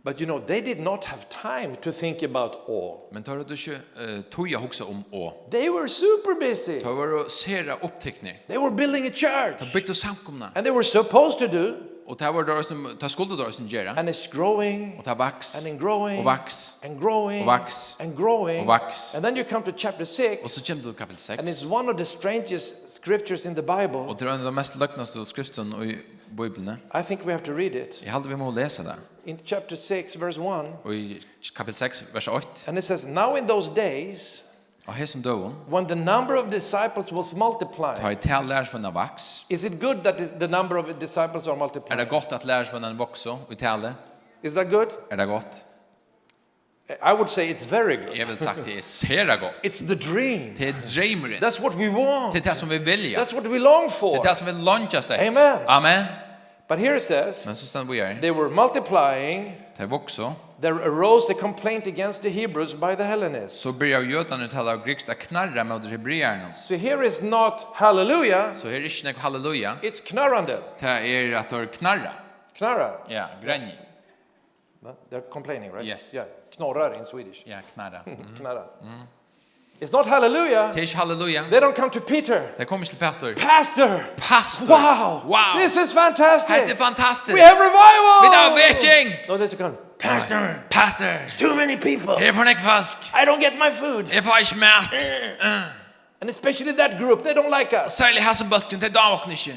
But you know, they did not have time to think about all. Men tar du inte toja också om å. They were super busy. Tar var sera upptäckning. They were building a church. Tar byggt och samkomna. And they were supposed to do. Och tar var då som tar skulder då som gera. And it's growing. Och tar vax. And growing. Och vax. And growing. Och vax. And growing. Och vax. And then you come to chapter 6. Och så kommer du till kapitel 6. And it's one of the strangest scriptures in the Bible. Och det är en av de mest lögnaste skriften i Bibeln. I think we have to read it. Jag hade vi må läsa det. In chapter 6, verse 1. Och i kapitel 6, vers 8. And it says, now in those days, Och här som döden. when the number of disciples was multiplied. Ta i tal lärsvänna vax. Is it good that the number of disciples are Är multiplied? det gott att lärsvännan växer i talet? Is that good? Är det gott? I would say it's very good. Jag vill sagt det är sera gott. It's the dream. Det är drömmaren. That's what we want. Det är det som vi vill. That's what we long Det for. är det som vi långas det. Amen. Amen. But here it says, Men så stannar vi här. they were multiplying. Det växer. There arose a complaint against the Hebrews by the Hellenists. Så börjar jötarna tala grekisk att knarra mot hebreerna. So here is not hallelujah, Så här är inte halleluja. it's knarrande. Det är att de knarra. Knarra. Ja, gränj. They're complaining, right? Yes. Yeah, knorrar in Swedish. Ja, knarra. Knarra. It's not hallelujah. Det är inte halleluja. They don't come to Peter. Det kommer till Peter. Pastor. Pastor. Wow. Wow. This is fantastic. Det är fantastiskt. We have revival. Vi har vetting. No, this is gone. Pastor. Pastor. Too many people. Här får ni folk. I don't get my food. Jag får inte mat. And especially that group, they don't like us. Särskilt hasselbulten, det är dagen inte.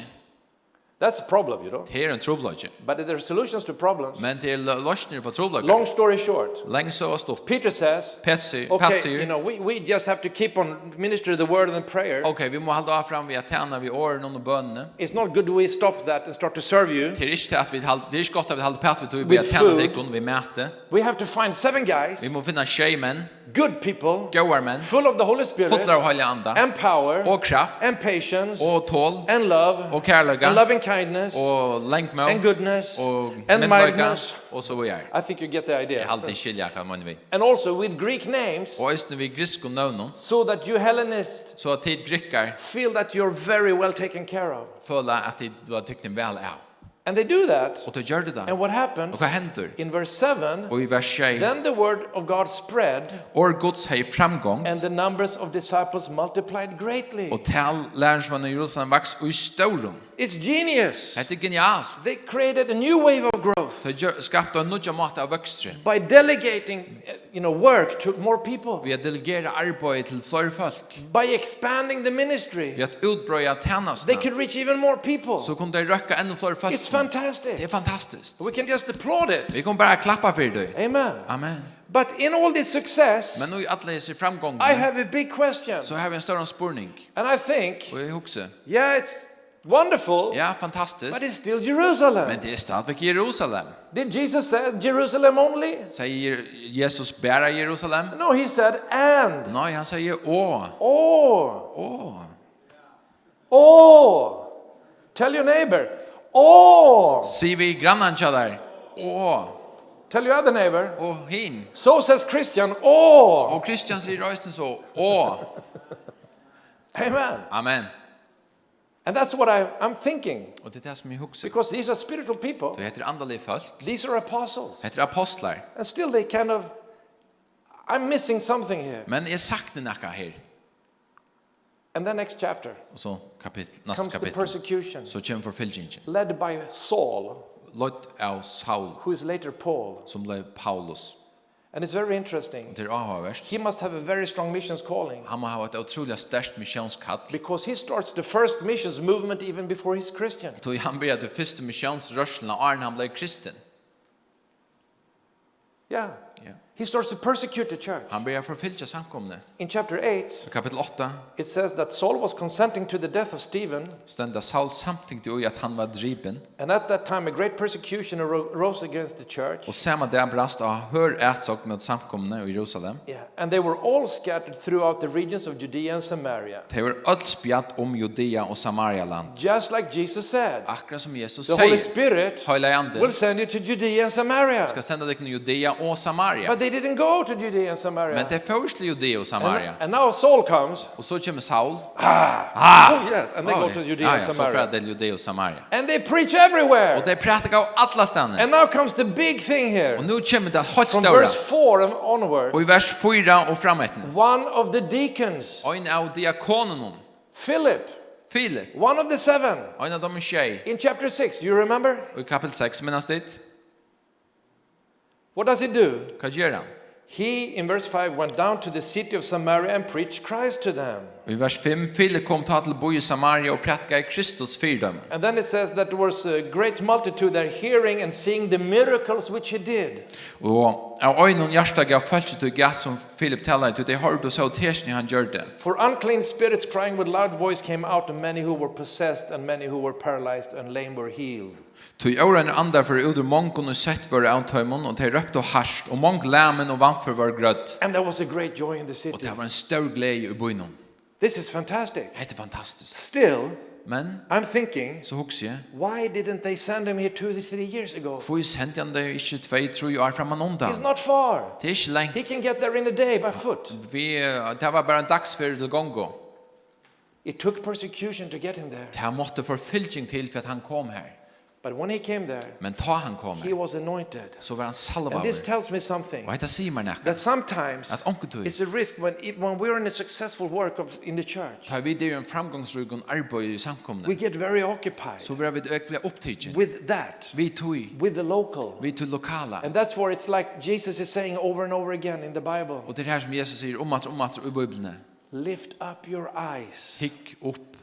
That's a problem, you know. Det är en trubbel. But there are solutions to problems. Men det är lösningar på trubbel. Long story short, Länge så har stått. Peter says, Peter okay, säger. you know, we just have to keep on minister the word and prayer. Okej, vi må hålla fram vi att tjäna vi åren och bönerna. It's not good we stop that and start to serve you. Det är inte att vi det är inte gott att vi håller på att vi tog att tjäna dig och vi mäter. We have to find 7 guys, Vi må finna tjejer, good people, goar män, full of the Holy Spirit, fotlar av heliga anda, and power, och kraft, and patience, och tål, and love, och kärleka, and loving kindness, och längtmål, and goodness, och and medlöka, mildness. och så vidare. I think you get the Det är idea. alltid skilja kan man vi. And also with Greek names, Och just när vi griskor navnen, so that you Hellenists så att tid grickar feel that you're very well taken care of. följa att det var tyckte väl är. And they do that. Och då gör det And där. what happens Och vad händer? in verse 7, Och i vers 6, then the word of God spread och Guds hej framgång, and the numbers of disciples multiplied greatly. och tal lärsvann i Jerusalem vaks i storum. It's genius. Det är genialt. They created a new wave of growth Det skapade en nya mat av växtre. by delegating, work to more people. Vi delegera arbete till fler folk. By expanding the ministry, Vi att utbröja tjänsterna. they could reach even more people. Så kunde de röka ännu fler folk. It's fantastic. Det är fantastiskt. We can just applaud it. Vi kommer bara klappa för det. Amen. Amen. But in all this success, Men nu i alla dessa framgångar I have a big question. så har vi en större spurning. And I think, Och jag huxar. yeah, it's wonderful, Ja, but fantastiskt. it's still Jerusalem. Men det är stadigt Jerusalem. Did Jesus say Jerusalem only? Säger Jesus bara Jerusalem? No, he said and. Nej, han säger åh. Oh. Åh. Tell your neighbor. Oh. Ser vi grannen till där? Åh. Tell your other neighbor. Och hin. So says Christian. Oh. Och Christian säger rösten så. Åh. Amen. Amen. And that's what I'm thinking. Och det är det som jag huxar. Because these are spiritual Det people. heter andliga folk. These are apostles. Det heter apostlar. And still they kind of, I'm missing something here. Men jag saknar något här. And then next chapter Och så nästa comes the kapitel. persecution Så kommer förföljningen. led by Saul, Lott av Saul who is later Paul. som blev Paulus. And it's very interesting. Det är avhörst. He must have a very strong missions calling Han må ha ett otroligt starkt missionskall. because he starts the first missions movement even before he's Christian. Då han började första missionsrörelsen och han blev kristen. Yeah. Ja. He starts to persecute the church. Han började förfölja samkomne. In chapter 8, I kapitel 8 it says that Saul was consenting to the death of Stephen, stända Saul samtidigt i att han var driven. and at that time a great persecution arose against the church. Och samma dag brast av hör ätsak mot samkomne i Jerusalem. Yeah, and they were all scattered throughout the regions of Judea and Samaria. Det var öll spjatt Judea och Samarialand. Just like Jesus said, Akkurat som Jesus the Holy säger. Spirit Heliga Ande will send you to Judea and Samaria. ska sända dig till Judea och Samaria. But they didn't go to Judea and Samaria. Men det först till Judea och Samaria. And now Saul comes. Och så kommer Saul. Oh yes, and they go to Judea and Så Samaria. för det Judea och Samaria. And they preach everywhere. Och det pratar av alla ställen. And now comes the big thing here. Och nu kommer det helt From stora. verse 4 and onward. Och i vers 4 och framåt. One of the deacons, En av diakonerna, Philip, Filip, one of the seven, en av dem tjej. in chapter 6, do you remember? Och i kapitel 6 minns det. What does he do? Vad gör han? He, in verse 5, went down to the city of Samaria and preached Christ to them. Och i vers 5 Filip kom till bo i Samaria och prätkade Kristus för dem. And then it says that there was a great multitude there hearing and seeing the miracles which he did. Och av ögonen hjärta gav folket och gatt som Filip talade till. Det hörde och så tesni han gjorde. For unclean spirits crying with loud voice came out, and many who were possessed and many who were paralyzed and lame were healed. Tog åren andar för ut ur mångon och sett var antöjmon och de röpte och harst och mång lämen och vamför var grött. And there was a great joy in the Och city. det var en stor glädje i böjnon. This is fantastic. Det är fantastiskt. Still, Men I'm thinking, så huxar jag. why didn't they send him here 2 to 3 years ago? Får ju sända han det inte 2-3 år framan undan. He's not far. Det är inte längt. He can get there in a day by foot. Det var bara en dagsfärd till gångo. It took persecution to get him there. Det måste förfylking till för att han kom här. But when he came there, Men ta han kom he här was anointed. så var han And salvad. this tells me something. Och det säger man That näka. sometimes Att onkeltid. it's a risk when we're in a successful work in the church. Tar vi det en framgångsrik och arbete i samkomna. We get very occupied Så var vi ökliga upptidgen. with that, Vi tog. with the local. Vi tog lokala. And that's where it's like Jesus is saying over and over again in the Bible. Och det är här som Jesus säger om att i Bibeln. Lift up your eyes. Hick upp.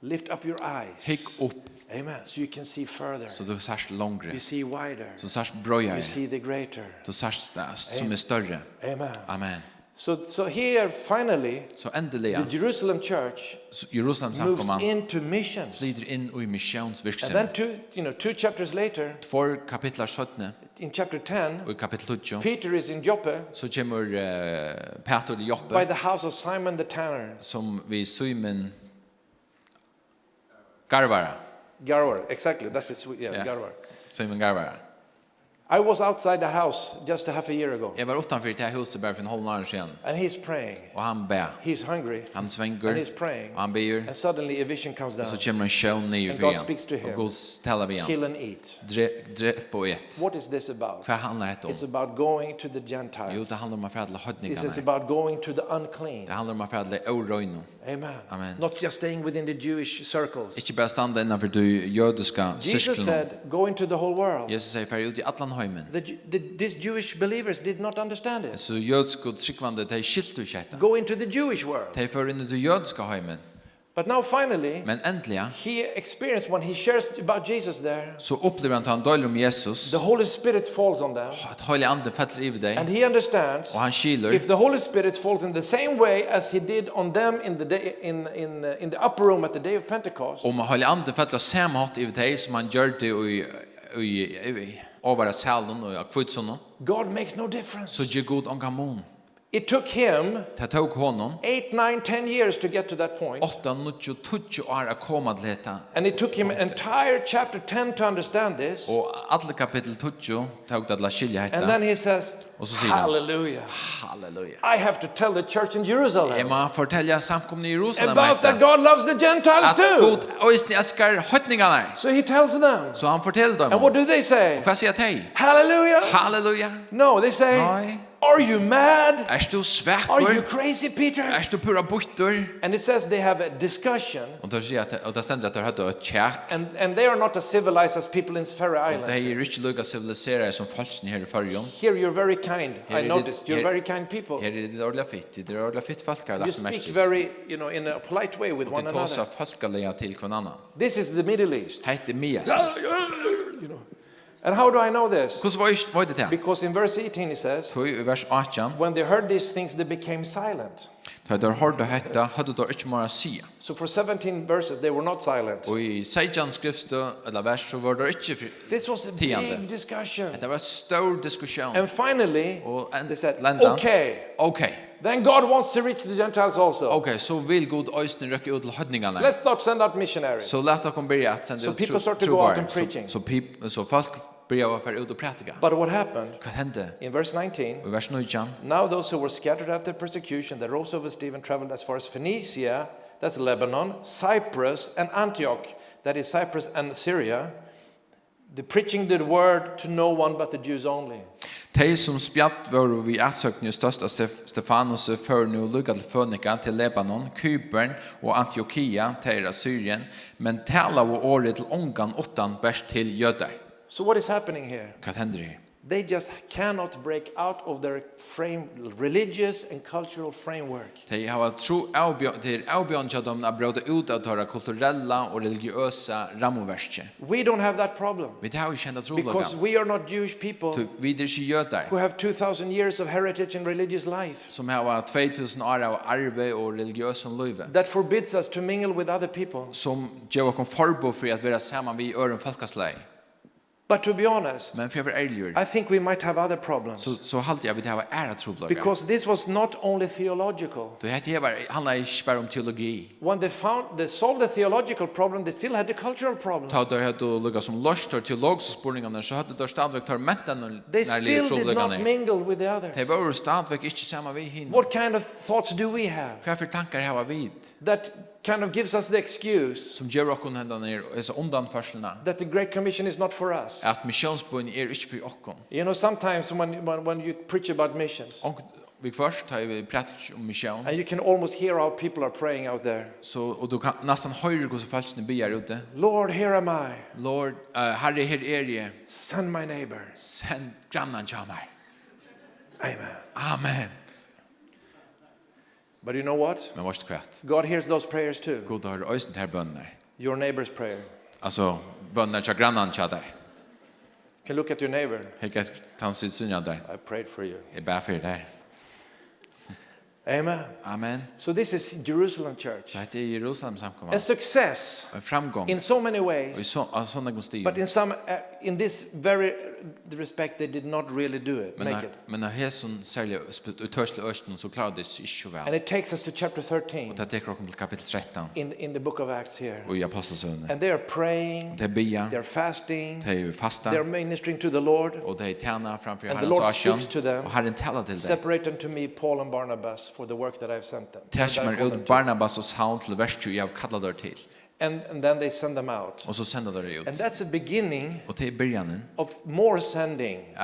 Lift up your eyes. Hick upp. Amen. So you can see further. Så du ser längre. You see wider. Så ser bröjare. You see the greater. Du ser som är större. Amen. Amen. So here finally, Så ändliga. the Jerusalem church Jerusalem moves samkomman into missions. flyter in i And then missionsvirksomhet. 2 chapters later, 2 kapitlar 17 in chapter 10, och i kapitel 20 Peter is in Joppe så kommer Peter i by Joppe the house of Simon the tanner. som vi Simon Garvara. Garwar, exactly. That's his, Ja. Garwar. Simon Garvara. I was outside the house just a half a year ago, Jag var utanför det här huset bara för en halv år sedan and he's praying. och han ber. He's hungry, Han and svänger he's praying. och han ber And suddenly a vision comes down. och så kommer en sjön ner And för God igen. speaks to him. Och Gud talar vi Kill igen. and eat. Dräpp och ett. What is this about? Vad handlar det It's om? about going to the Jo, Gentiles. det handlar om att förädla This is höjdningarna. about going to the unclean. Det handlar om att förädla oröjna. Amen. Amen. Not just staying within the Jewish circles. Ikke bare standa innanfor de jødiska Jesus sirkelen. said, go into the whole world. Jesus sier fer ut i allan heimen. These Jewish believers did not understand it. Så jødisk og tryggvande, de skiltu ikke dette. Go into the Jewish world. De fer inn i de jødiska heimen. But now finally, Men endelig, he experienced when he shares about Jesus there, så opplever han døyler Jesus, the Holy Spirit falls on them. at Heilig Ande feller i And deg, he understands og han skiler, if the Holy Spirit falls in the same way as he did on them in the day in the upper room at the day of Pentecost, om Heilig Ande feller samme hatt i deg som han gjør det i over salen og kvitsonen, God makes no difference. så gjør God ånga mon. It took him Det tog honom 8, 9, 10 years to get to that point. 8-20 år å komme til dette, And it took him entire chapter 10 to understand this. og alle kapittel 20 tog det til å skilje And dette, then he says, og så sier han, hallelujah. halleluja. I have to tell the church in Jeg Jerusalem må fortelle samkomne i Jerusalem about that God loves the Gentiles at too. God øyne elskar høytningarna. So he tells them. Så han forteller dem. And what do they say? Hva sier de? Hallelujah. Halleluja. No, they say, Nei. are you mad? Er du Are svekker? you crazy, Peter? Er du pura buttur? And it says they have a discussion, Og det sier at, og det stender at de hadde et tjekk. and they are not as civilized as people in Faroe Og de Islands. er ikke lukka sivilisere som folkene her i Førjøen. Here you're very kind. Here I it noticed is- you're here- very kind people. Her er det ordentlig fitt. Det er ordentlig fitt folk her. You speak very, in a polite way with Og one de tåser another. folkelige til hver annan. This is the Middle East. Heit er miest. And how do I know this? Hvordan var det til? Because in verse 18 he says, Så i vers 18, when they heard these things, they became silent. da de hørte hette, hadde de ikke mer å si. So for 17 verses, they were not silent. Og i 16 skriftstø, eller vers, så var det ikke This was a tiende. big discussion. Det var en stor diskusjon. And finally, Og they said, lendans. okay, Okay. then God wants to reach the Gentiles also. Okay, så vil God øyne røkke ut til høydningarna. Let's start send out missionaries. Så lät dere begynne at sende So ut people start to go out and preaching. Så folk begynner å fære ut og prætika. But what happened? Hva hendte? In verse 19, I vers 19, now those who were scattered after persecution, that rose over Stephen, traveled as far as Phoenicia, that's Lebanon, Cyprus, and Antioch, that is Cyprus and Syria, the preaching the word to no one but the Jews only. de som spjatt var vi atsøkne størst av Stefanus før nu lukka til Fønika, til Lebanon, Kypern og Antiokia, til Syrien, men tala og året til ångan åttan bæst til jøder. So what is happening here? Hva hender her? They just cannot break out of their religious and cultural framework. De har tro avbjørn til dem å bråde ut av deres kulturella og religiøsa rammeverket. We don't have that problem Vi har jo kjent because trolagan. we are not Jewish people Vi er ikke jøder who have 2,000 years of heritage in religious life som har 2000 år av arve og religiøsen løyve. that forbids us to mingle with other people. Som gjør oss forbud for at være sammen vi øren folkeslag. But to be honest, Men for å være ærlig, I think we might have other problems så halte jeg vi det har ære trolagan. because this was not only theological. Det handler ikke bare om teologi. When they solved the theological problem, they still had the cultural problem. Ta der hadde lukket som løst og teologspurningene, så hadde der stadigvæk tar mentene They nærlige still did not trolagene. mingle with the others. De var stadigvæk ikke sammen vi henne. What kind of thoughts do we have Hva for tankar har vi that kind of gives us the excuse som gjør oss hendene disse undanførslene that the Great Commission is not for us? at missionsbøyen ikke for oss. You know, sometimes when you preach about missions, Og vi først har vi pratet om mission, and you can almost hear how people are praying out there. og du kan nesten høre hvordan folkene byer ute. Lord, here am I. Lord, Herre, her er jeg. Send my neighbor. Send grannen til meg. Amen. Amen. But you know what? Men varst kvart. God hears those prayers too. God har øysen til her bønner. Your neighbor's prayer. Altså, bønner til grannen til deg. You can look at your neighbor. Hekk at han sitt synja der. I prayed for you. Jeg ber for der. Amen. Amen. So this is Jerusalem Church. Så heter Jerusalem samkomma. A success En framgång. in so many Og ways. i sånne god stil. But in this very respect, they did not really do it, make it. Men av hæsson særlig utørslig østen så klarer det ikke vel. And it takes us to chapter 13 Og det teker oss til kapittel 13 in the book of Acts here. og i apostelsøvne. And they are praying, Det er bia, they're fasting, det er fasta, they're ministering to the Lord. og det er tjena framfor And the Herrens Lord asjon, speaks to them. og Herren taler til deg. Separate them to me, Paul and Barnabas, for the work that I've sent them. Tæsmer ut Barnabas og Saul til verset jeg har kallat dere til. and then they send them out. Och så sänder det ut. And that's the beginning Och till början of more sending.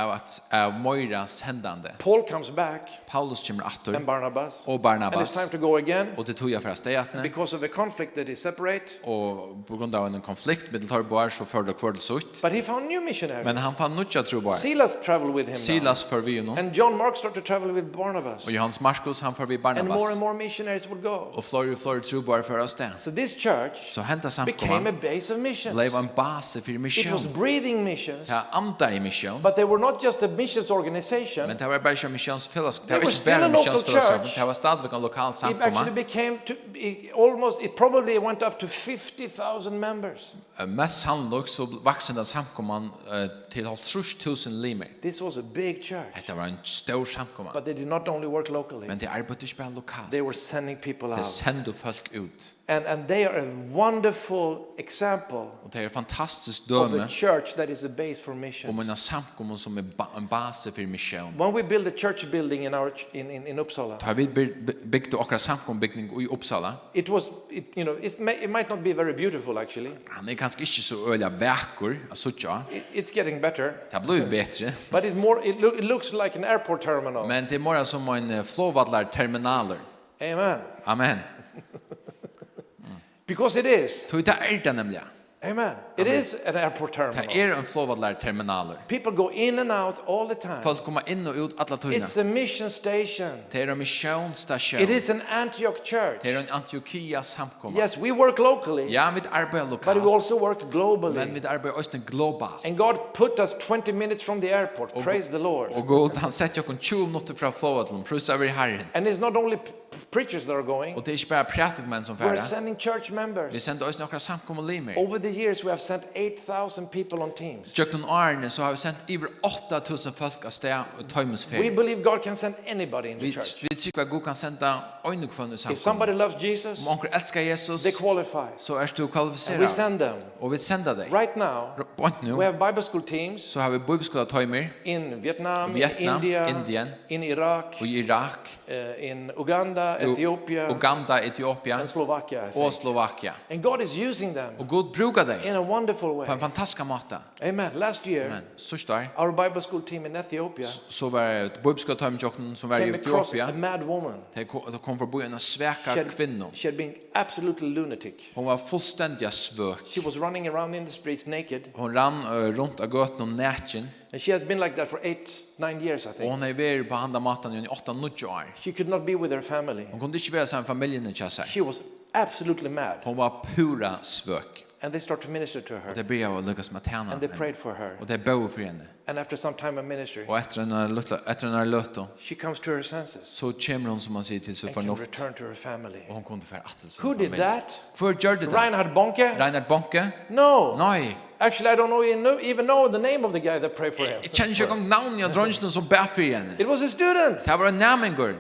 av Moira sändande. Paul comes back Paulus kommer åter and Barnabas. och And it's Barnabas time to go again. och det tog jag för stätne Because of a conflict that is separate. och på grund av en konflikt med Torbar så för det kvälls ut. But he found new missionaries. Men han fann nya trobar. Silas traveled with him now. Silas för vi honom. And John Mark started to travel with Barnabas. Och Johannes Markus han för vi And Barnabas. more missionaries would go. Och fler trobar för oss där. So this church Så hända became a samkomman base of missions. blev en bas för It was mission. breathing missions. Ja, anda i mission. But they were not just a missions organization. Men det var bara som missionsfellowship. Det They var were inte still a bara local missionsfellowship. church. Det var stadigvæk en lokal It actually samkomman. became it probably went up to 50,000 members. Mest sannolikt så växte den samkomman till 30,000 limer. This was a big church. Det var en stor samkomman. But they did not only work locally. Men det arbetade inte bara lokalt. They were sending people Det out. sände folk ut. And they are a wonderful example Och det är fantastiskt of a döme church that is a base for om missions. en samkomman som är en bas för mission. When we build a church building in Uppsala, Har vi byggt och samkombyggning i Uppsala. it might not be very beautiful actually. Han är kanske inte så öliga vacker att sucha. It's getting better, Det blir bättre. but it looks like an airport terminal. Men det är mer som en flowvallar terminaler. Amen. Amen. Because it is. Tog det är det nämligen. Amen. It is an airport Det terminal. är en flowvallar terminaler. People go in and out all the time. Folk kommer in och ut alla tiderna. It's a mission station. Det är en missionsstation. It is an Antioch church. Det är en Antiochia samkomman. Yes, we work locally, Ja, vi arbetar but we lokalt. also work Men globally. vi arbetar också globalt. And God put us 20 minutes from the airport. Praise the Lord. Och God, han sätter ju 20 minuter från flowvallen. Prösa över Herren. And it's not only preachers that are going. Och det är inte bara pratikmän som We're färda. sending church Vi members. sänder också några samkomman limer. Over the years, we have sent 8,000 people on teams. Jöknen Arne så har vi sänt över 8,000 folk av steg och We tajmusfärd. believe God can send anybody in the Vi church. tycker att God kan sända öjnekvån i If samkomman. somebody loves Jesus, Om onkel älskar Jesus they qualify. så är du And we kvalificerad. send them. Och vi sänder dig. Right now, Point we nu have Bible school teams så har vi bibelskola tajmer in Vietnam, Vietnam, in India, Indien in Iraq, och i Irak, in Uganda, Ethiopia, Uganda, Etiopien and Slovakia, I och think. Slovakia. And God is using them Och God brukar dig in a wonderful på en way. fantastisk måte. Amen. Last year, Men sista år our Bible school team in Ethiopia så var det bibelskola tajmer som var i came across a Etiopia. mad woman. Det kom förbi en sväka kvinna. She had been absolutely lunatic. Hon var fullständigt svök. She was running around in the streets naked. Hon rann runt av gatan om nätchen. And she has been like that for 8-9 years, I Och think. hon är varit på handa maten i 8-9 år. She could not be with her family. Hon kunde inte vara sammen familjen i sig. She was absolutely mad. Hon var pura svök. And they started to minister to Och her. det började att lyckas med tjäna. And they prayed for her. Och det bor för henne. And after some time of ministry, Och efter en löto she comes to her senses så kommer hon som man säger till sig and can förnuft. return to her family. Och hon kunde få att Who did that? För gör det då? Reinhard Bonke? Reinhard Bonke? No. Nej. Actually, I don't even know the name of the guy that prayed for him. Jag känner inte igång namn jag drar som bär för henne. It was a student. Det var en namngår.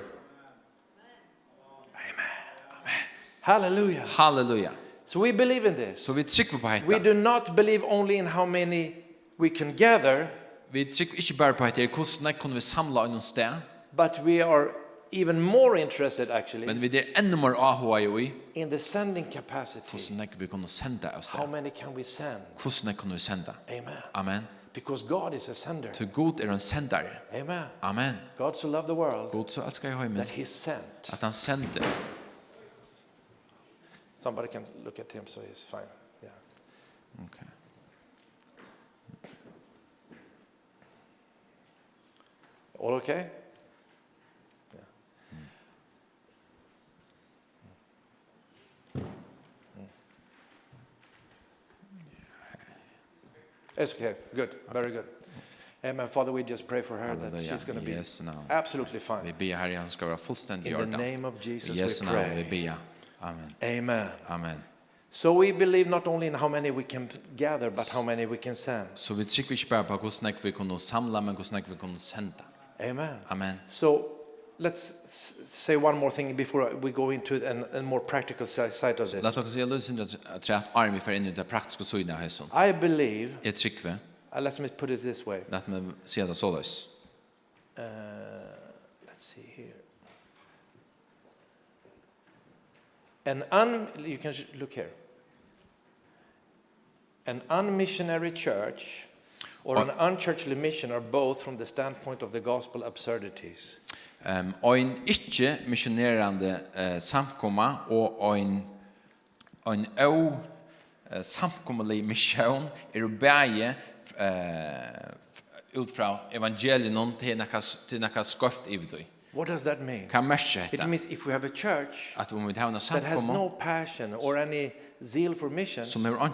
Hallelujah. Halleluja. So we believe in this. Så vi trycker på We detta. do not believe only in how many we can gather, Vi trycker inte bara på detta. Hvordan kunde vi samla en sted? but we are even more interested actually Men vi är ännu mer AHA i. in the sending capacity. Hvordan vi kunde sända oss How där. many can we send? Hvordan kunde vi sända? Amen. Amen. Because God is a sender. Till God är en sändare. Amen. Amen. God so loved the world God så älskar jag höjmen. that he sent. Att han sände. Somebody can look at him so he's fine. Yeah. Okay. All okay? Yeah. It's okay. Good. Very good. Amen. Father, we just pray for her that Halleluja. she's going to be Yes, now. absolutely Vi fine. ber Herre, han ska vara fullständigt In the jordan. name of Jesus Yes, we now. Vi pray. ber. Amen. Amen. Amen. So we believe not only in how many we can gather, but how many we can send. Så vi trycker inte bara på hvordan vi kunde samla, men hvordan vi kunde sända. Amen. Amen. So let's say one more thing before we go into a more practical side of this. Låt oss se lösen att trätt arm vi för in i det praktiska sidan av hässon. I believe, Jag trycker let me put it this way. Låt mig se det så lös. Let's see here. You can look here. An unmissionary church or an unchurchly mission are both from the standpoint of the gospel absurdities. Ein ikke missionerande samkomma og ein samkommelig mission bæge ut fra evangelien til nakka skoft i vidui. What does that mean? Kan merke It dette? means if we have a church At om vi har en that has samkomma no passion or any zeal for missions, som har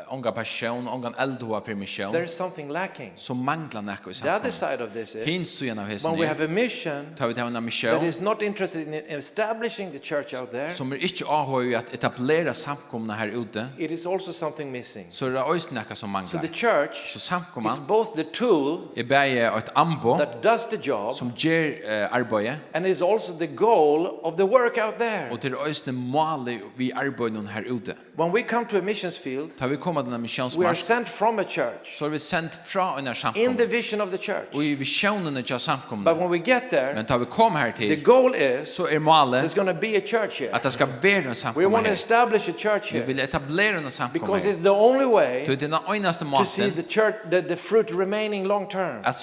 onga passion, onga eldhova for mission, there is something lacking. så manglar nekko i The other samkomma. side of this is Hins siden av when we have hesten a mission tar vi til en that mission is not interested in establishing the church out there, som ikke avhøy i at etablera samkomna her ute, it is also something missing. så det også nekka som So manglar. the church Så samkomma is both the tool bæge et ambo that does the job som ger arbeid, and is also the goal of the work out there. og til også målet vi arbeider her ute. When we come to a missions field, Da vi kommer til en we are missionsmarsk, sent from a church så er vi sendt fra en in samkomma, the vision of the church. og i visjonene til But samkomna. when we get there, Men da vi kommer her the til, goal is så er målet there's going to be a church here. at det skal være en We samkomma want to her. establish a church Vi here vil etablere en samkomma because her. it's the only way Så det er den eneste to see måten the church, the fruit remaining long term. at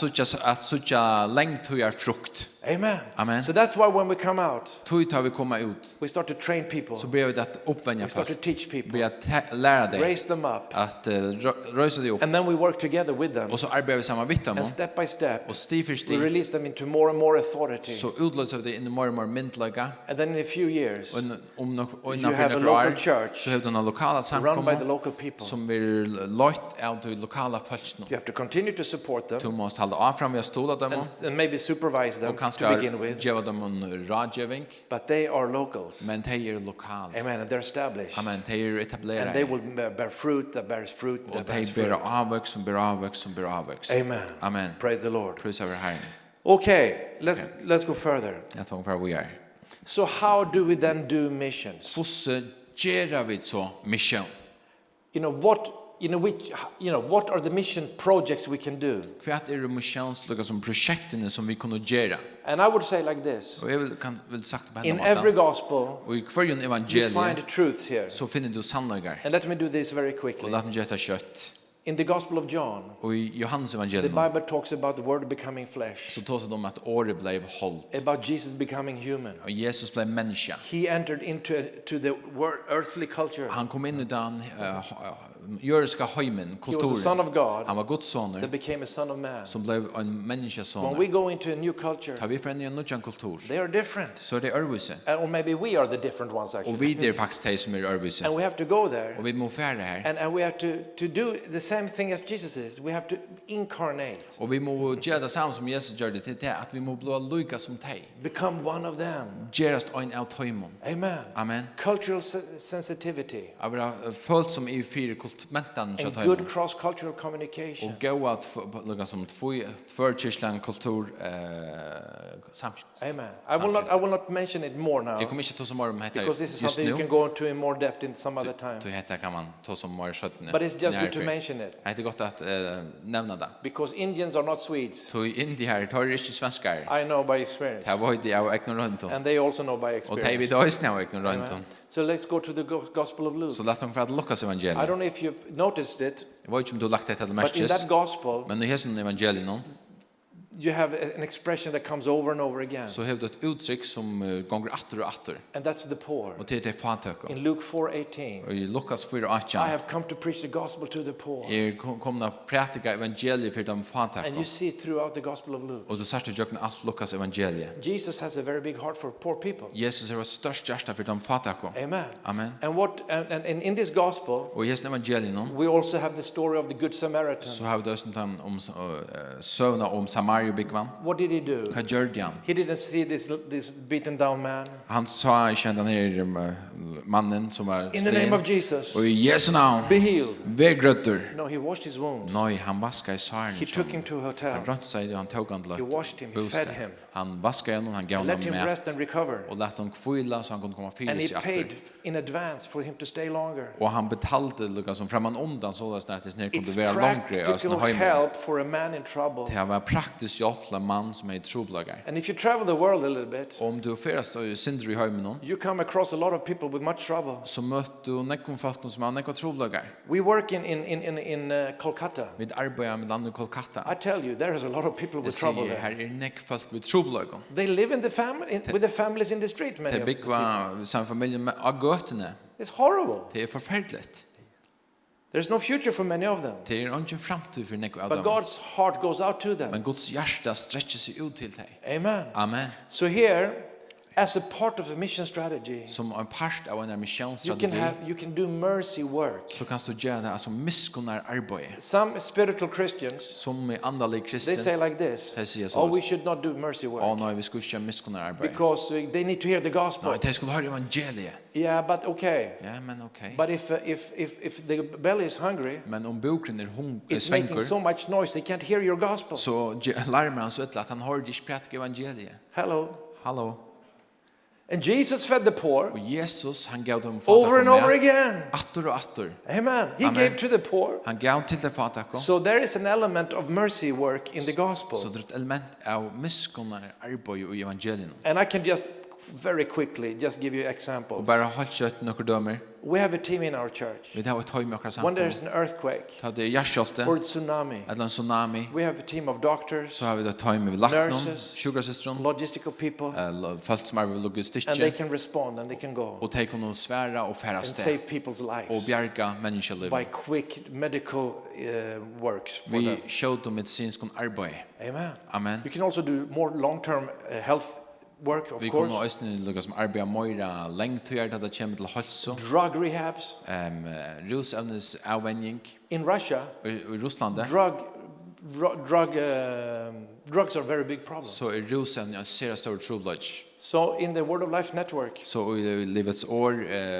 sucha lengt er frukt. Amen. Amen. So that's why when we come out, Tog tar vi komma ut, we start to train people. så ber vi att uppvänja We start to folk. teach Vi people, att lära dig raise them up, att rösa dig upp. and then we work together with them. Och så arbetar vi samman vitt dem. And step by step, Och stig för we stig release them into more and more authority. så utlöser vi det in i mer och mer myndlaga. And then in a few years, Och om you have a local church så har du en lokala run by the samkomma local people. som blir lagt av de lokala folkna. You have to continue to support them Du måste hålla av fram vi har stolat dem and maybe supervise them och to kanske begin with. ge dem en rådgivning. But they are locals. Men de är lokala. Amen. And they're established. Amen, de är And they etablerade. will bear fruit that bears fruit Och that de bears ber fruit. avväxt som ber avväxt som ber avväxt. Amen. Amen. Praise the Lord. Pris över Herren. Okay, let's go further. Jag tror för vi är. So how do we then do missions? Fosse gera vid så mission. What are the mission projects we can do? Kvart är det missionslugga som projekten som vi kunde göra. And I would say like this. Och jag vill sagt på In henne every måten. gospel, Och i kvarjon you evangeliet find truths here. så finner du sannlagar. And let me do this very Och quickly. låt mig göra kött. In the Gospel of John, Och i Johannes the evangelium Bible talks about the Word becoming flesh, så talas det om att året blev hållt. about Jesus becoming human. Och Jesus blev människa. He entered into the earthly culture. Han kom in i den juriska heimen, He was the Son kulturen. of God Han var Guds soner that became a son of man. som blev en When we människosoner. go into a new culture, Tar vi för en ny kultur they are different. så är det örvise. Or maybe we are the different ones Och actually. vi är faktiskt de som är örvise. And we have to go there. Och vi må färre här. And we have to do the same thing as Jesus is. We have to incarnate, Och vi må göra det samma som Jesus gör det till det att vi må bli lika som de. become one of them. Gerast en av töjmon. Amen. Amen. Cultural sensitivity Av våra följt som i fyra kultmentan till and töjmon. good cross-cultural communication. Och gå att lika som tvärkyrklan kultur Amen. I will not mention it more now Jag kommer inte ta så mycket om det because this is just something you can nu. go into in more depth in some other time. Så heter kan man ta som mer skötne. But it's just good to mention it Det är gott att nämna det. because Indians are not Swedes. Så i Indien här tar det inte svenskar. I know by experience. Det var det jag ignorant. And they also know by Och det är vi experience. då snäva ignorant. Amen. So let's go to the Gospel of Luke. Så låt dem för att Lukas I evangelium. don't know if you've noticed it, Jag vet inte om du lagt det till but in märkes. that Gospel, Men i hesen evangelium you have an expression that comes over and over again. så har du ett uttryck som gånger åter och åter. And that's the poor. Och det är fatöka. In Luke 4:18, Och i Lukas I 4:18 have come to preach the gospel to the poor. kommer att prätika evangeliet för de And fatöka. you see throughout the Gospel of Luke, Och du ser att jag allt Lukas evangeliet. Jesus has a very big heart for poor people. Jesus är störst hjärta för de fatöka. Amen. Amen. And in this gospel, Och i hesen evangelium we also have the story of the good Samaritan. så har vi det om sövna om Samariebygvan. What did he do? Vad gjorde han? He didn't see this beaten down man. Han sa inte den här mannen som var In the name of Jesus, Och i Jesu namn, be healed. vägrötter. No, he washed his wounds. Nej, han vaskade saren. He took him to a hotel. Han rönt sig och han tog han till He washed him, he fed him. Han vaskade honom, han gav And let honom him rest mat. and recover. Och lät honom kvila så han kunde komma And fyra he sig paid efter. in advance for him to stay longer. Och han betalade lika som framan undan så att det snart kunde It's vara längre i practical sina hem. help for a man in trouble. Det var praktiskt hjälp till en man som är troblagar. And if you travel the world a little bit, Om du färdast och synder i hemmen, you come across a lot of people people with much trouble. Så møtte du nekkom folk som har nekva troblagar. We work in Kolkata. Vi arbeider med landet Kolkata. I tell you, there is a lot of people with trouble Jeg there. sier, her nekk folk med troblagar. They live in the with the families in the street, many Det of the people. bygger samme familie med av gøtene. It's horrible. Det forferdelig. There's no future for many of them. Det ikke fremtid for nekva av But dem. God's heart goes out to them. Men Guds hjärta stretcher sig ut till dig. Amen. Amen. So here, as a part of a mission strategy, Som en part av en you missionsstrategi, can do mercy work. så kan du göra det alltså miskunnar arbete. Some spiritual Christians, Som är andlig they kristen. say like this: Det säger "Oh, we så. should not do mercy work Åh nej, vi ska inte miskunnar arbete. because they need to hear the gospel." Nej, det skulle höra evangeliet. Yeah, but okay. Ja, men okej. But if the belly is hungry, Men om boken it's making svänger, so much noise they can't hear your gospel. så larmar han så att han hörde inte prätka evangeliet. Hello. Hallå. And Jesus fed the poor Och Jesus, han gav dem over and over again. Attor och attor. Amen. He Amen. gave to the poor. Han gav till det fatako. So there is an element of mercy work in the gospel. Så det är ett element av miskunnar arbete i evangelien. And I can just very quickly just give you an example. Och bara håll kött några dömer. We have a team in our church. Vi har ett höj med oss When there samman. is an earthquake Ta det hjärtskjolte, or a tsunami, eller en tsunami, we have a team of doctors, så har vi det höj med laknon, Nurses. sjukrasystron, logistical people, folk som är vid and they logistikje, can respond and they can go och de kan svära och färra and sted, save people's och lives bjerga människoliv. by quick medical works for Vi them. kjøter medisinsk arbeid. Amen. Amen. You can also do more long-term health work, of Vi kunne course. også lukka som arbeid møyra lengt til at det kommer til helse, Drug rehabs. rusevnes avvenning In Russia, i Russland, drugs are a very big problem. så rusevne en sera stor trobladj. So in the Word of Life network, Så i livets år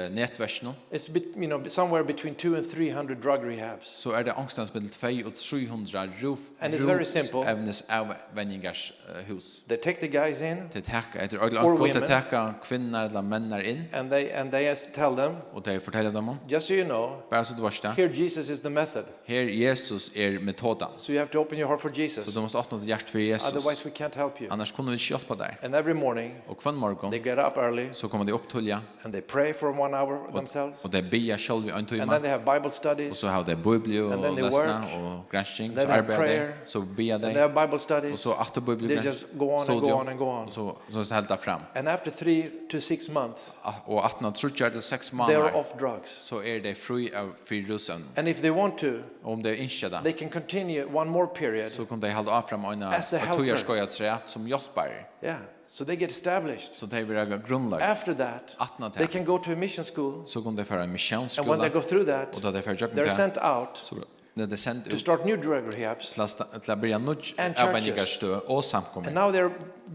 netversjonen, it's somewhere between 200 and 300 drug rehabs. så det angstens mellom 200 og 300 And it's very simple. rusevnes avvenningers hus. They take the guys in Til teka, etter Or øyelig til women. teka kvinner eller menner inn, and they tell them, og de forteller dem om, just so you know, bare så du varst det, here Jesus is the method. her Jesus metoden. So you have to open your heart for Så Jesus. du måste åpne ditt hjerte for Jesus. Otherwise we can't help you. Annars kunne vi ikke hjelpe deg. And every morning Og hver morgen they get up early så kommer de opp til ja, and they pray for 1 hour themselves. og de ber selv i en And then time, they have Bible og studies. så har de bibel And og then they lesna work. og gransking, And så then they have arbeider de, prayer. så ber And they de, have Bible og studies. så atter bibel They just go on and go on and go on. og så helt det frem. And after 3 to 6 months, Og 18 trutjar til 6 they are måneder, off drugs. så de fri av fyrusen. And if they want to, Og om de ikke det, they can continue one more period. så kan de holde av frem en As a helper. tøyerskøyat træt som hjelper. Yeah. So they get established. Så de vil ha grunnlag. After that, 18 they can go to a mission school. så kan de føre en And when missionsskola, they go through that, og da de fører they're sent out så når de sendt to ut start new drug rehabs. til å bli nødt And avvenningerstø og And samkommer. now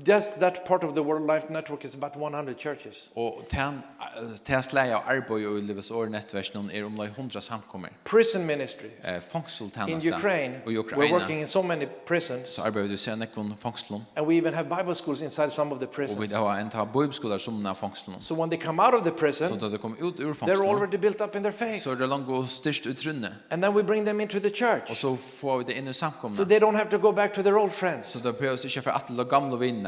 just that part of the World Life Network is about 100 churches. Og til slæg av arbeid og livets år nettversen omlag 100 samkommer. Prison ministry. In Fangseltjeneste Ukraine, og i we're Ukraina. working in so many prisons. Så arbeider du ser nekvån fangselen, And we even have Bible schools inside some of the og vi prisons. har en ta bibelskoler som er fangselen. So when they come out of the Så prison, da de kommer ut ur they're fangselen, already built up in their faith. så det langt og styrst utrunne. And then we bring them into the Og church. så får vi det inn i So samkomne. they don't have to go back to their old friends. Så det behøves ikke for at det gamle vinner.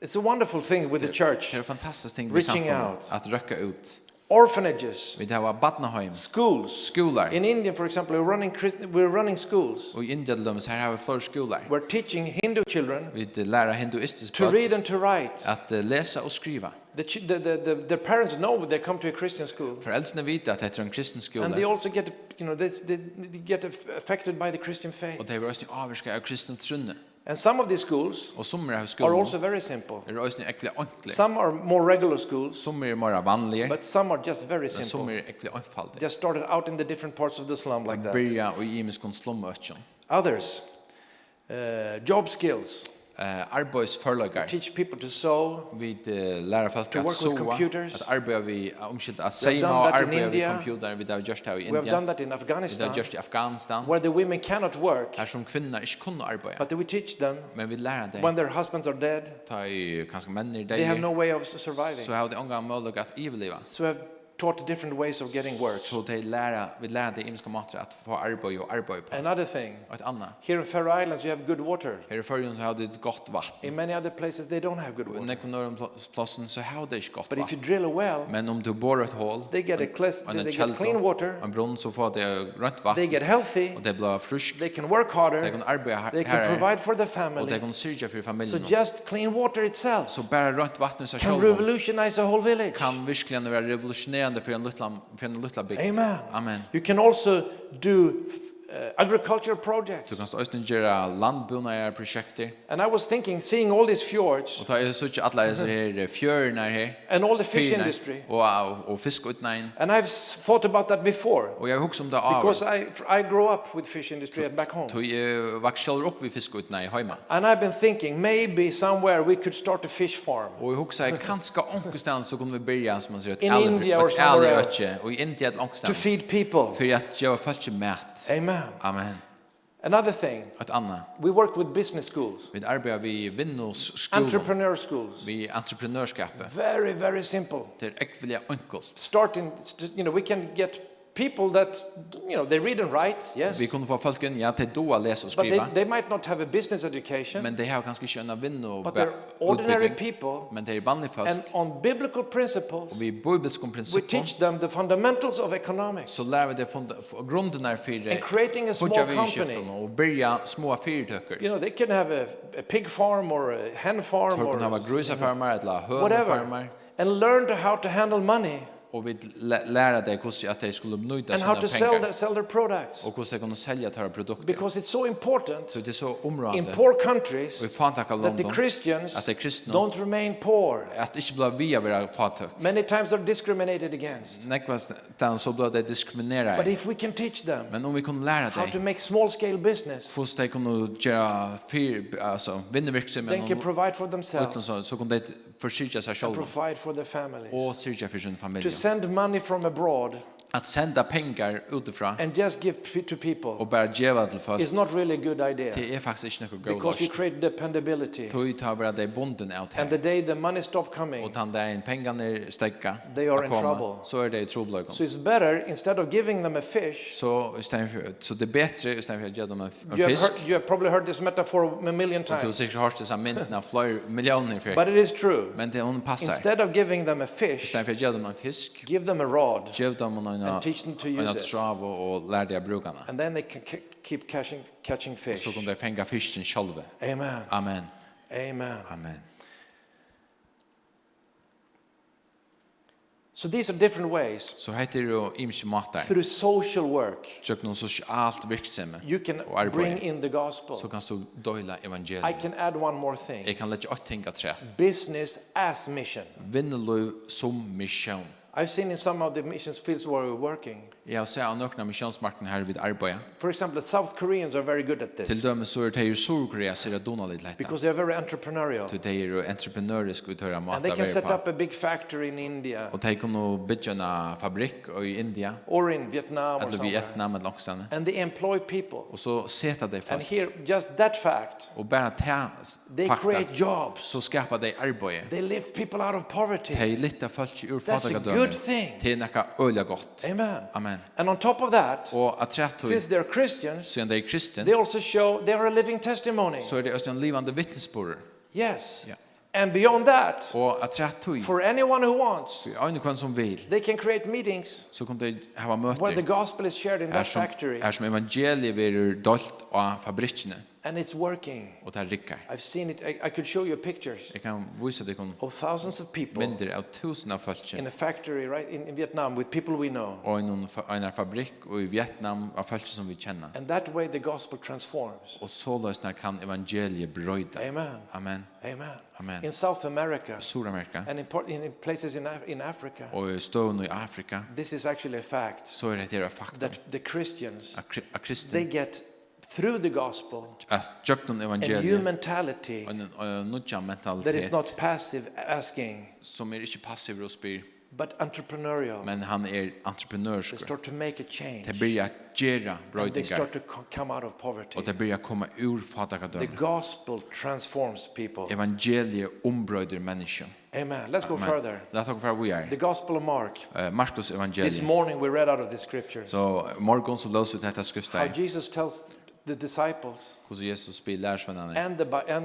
It's a wonderful thing with the church. Det er en fantastisk ting ved Reaching samkomne. out. At røkke ut. Orphanages, Vi har badnaheim, schools. skoler. In India, for example, we're running schools. Og i India her har vi flere skoler. We're teaching Hindu children Vi lærer hinduistisk to språk read and to write. at lese og skriva. The parents know when they come to a Christian school. Foreldrene vet at det er en kristen And they skole, also get, they get affected by the Christian faith. og det er også avvirket av kristne trunne. And some of these schools Og som av are skolen also very simple. er også ekkelig ordentlig. Some are more regular schools, Som er mer vanlige, but some are just very men som simple. er ekkelig ordfaldige. Just started out in the different parts of the slum like that. Byrja og i imiskon slummøtjen. Others, job skills. Arbeidsforlager. Teach people to sew. Vi lærer folk To at work with soa, computers. at arbeider vi omskilt at We have seima done og that in arbeider vi India. computer, vi har gjort det i We have India, done that in vi har Afghanistan, gjort det i Afghanistan, where the women cannot work, her som kvinner ikke kunne arbeide, but we teach them men vi lærer det, when their husbands are dead, ta i kanskje menn i they have deg, no way of surviving. så har de unga mulig at iveliva. So we have taught different ways of getting work. Så vi lærer det imiska mater att få arbete och arbete på. Another thing, Ett annat. here in Faroe Islands you have good water. Här i förrjun så har det ett gott vatten. In many other places they don't have good Och water. när kommer platsen så har det inte gott But if you vatten. drill a well, Men om du borrar ett hål, they get clean water, en brunn så får det rent they vatten get healthy, och det blir friskt. they can work De harder, kan arbeta they can här provide for the och de family. kan sörja för So familjen. just clean water itself Så bara rent vatten så can själv revolutionize a whole village. kan verkligen vara revolutionerande för en lilla bygd. Amen. Amen. You can also do agricultural projects. Du kan också göra landbounadsprojekter. And I was thinking, seeing all these fjords Och ta är så inte alla dessa här fjörarna här. and all the fish Fyrarna industry, och fiskutnäringen. and I've thought about that before Och jag också om det av. because I grew up with fish industry at back home. Tog växlar upp vid fiskutnäringen hemma. And I've been thinking maybe somewhere we could start a fish farm. Och jag också kanske någonstans så kunde vi börja som man säger In India or somewhere else. och i India To någonstans. feed people. För att göra folk mat. Amen. Amen. Another thing, Ett annat. we work with business schools, Vi arbetar vid vinnoskolan. entrepreneur schools. Vi entreprenörskapet. Very, very simple. Det är äckliga enkelt. We can get people that, they read and write, yes, Vi kunde få folk in, ja, till då att läsa och but skriva. they might not have a business education, Men de har kanske inte en vinno but they're ordinary people, Men det är vanliga folk. and on biblical principles, Och vi bibelska we principer teach them the fundamentals of economics. så lär vi det grunderna för And creating a small company. och börja små företag. They can have a pig farm or a hen farm Så kan ha or grusafarmar eller whatever, hönefarmar. and learn how to handle money Och vi lära dig hur att de skulle nöjda and how sina to pengar. sell their products. Och hur de kan sälja deras produkter. Because it's so important Så det är så in område. poor countries Och i fattiga that the London. Christians Att de kristna. don't remain poor. Att inte bli via våra fattiga. Many times they're discriminated against. Nekvastan så blir det But diskriminerade. if we can teach them Men om vi kan lära how to dig make small scale business, hur de kan göra they vinnervirksomhet can provide for themselves så kan de försörja sig and själva provide for their families. och sörja för sin To familj. send money from abroad Att sända pengar utifrån and just give to och people bara ge till folk. is not really a good idea, Det är faktiskt inte något god because you lust. create dependability. Tog tar vara de bunden out And the här. day the money stop coming, Och han där pengarna stäcka. They are in trouble. Så är det i trubbelagen. so it's better instead of giving them a fish. Så det är bättre istället för att ge dem en You fisk. have probably heard this metaphor a million Och du har times, säkert hört dessa myntorna flera miljoner för. but it is true. Men det hon passar. Instead of giving them a fish, Istället för att ge dem en fisk. give them a rod, Ge dem and teach them to use en it. trav och lär dig brukarna. And then they can keep catching fish. Så kan de fänga fisken själva. Amen. Amen. Amen. Amen. So these are different ways Så heter det ju imse matar. through social work Sök någon socialt verksamhet. you can och arbete. bring in the gospel. Så kan du dela I evangeliet. can add one more thing. Jag kan lägga ett ting att säga. Business as mission. Vinnelu som mission. I've seen in some of the missions fields where we're working. Jag ser av några missionsmarknaden här vid arbete. For example, the South Koreans are very good at Till this dömes så är det ju Sydkorea ser det donaligt lätt. because they're very entrepreneurial. Det är ju entreprenörisk utöra And mat they can set på. up a big factory in India Och de kan bygga en fabrik i India or in Vietnam or eller somewhere. Vietnam eller någonstans. And they employ people. Och så sätter de And folk. here, just that fact, Och bara ta they fakta create jobs. så skapar de arbete. They lift people out of poverty. De lite folk ur That's a fattiga good thing. Det är något öliga gott. Amen. Amen. And on top of that, Och att rätt since they're Christians, så är kristen they also show they are a living testimony. så är det en livande vittnesbörd. Yes. Ja. And beyond that, Och att rätt for anyone who wants, en som vill they can create meetings så kan de ha where the möten. gospel is shared in that factory. Som evangeliet blir dolt av fabrikerna And it's working. och det rickar. I've seen it. I could show you pictures Jag kan visa dig kon of thousands of people mindre av tusen av folk in a factory right in Vietnam with people we know. och en fabrik och i Vietnam av folk som vi känner. And that way the gospel transforms. Och så lösnar kan evangeliet bröda. Amen. Amen. Amen. Amen. In South America Sydamerika and in places in Africa, och i stövn i Afrika this is actually a fact så är det ett faktum. that the Christians, Att kristen they get through the gospel att jöknun a new evangeliet mentality och en nutja that is mentalitet not passive asking, som är inte passiv och spyr. but entrepreneurial. Men han They entreprenörsk. start to make a change. Det börjar göra And they brödingar. start to come out of poverty. Och det börjar komma ur The fatakadöme. gospel transforms people. Evangeliet ombröder människan. Amen. Let's go further. Låt oss för vi The Gospel of Mark. Markus This evangeliet. morning we read out of the scriptures. Så morgon så läser vi detta How skriftsteg. Jesus tells the disciples Hur Jesus blir lärsvännerna and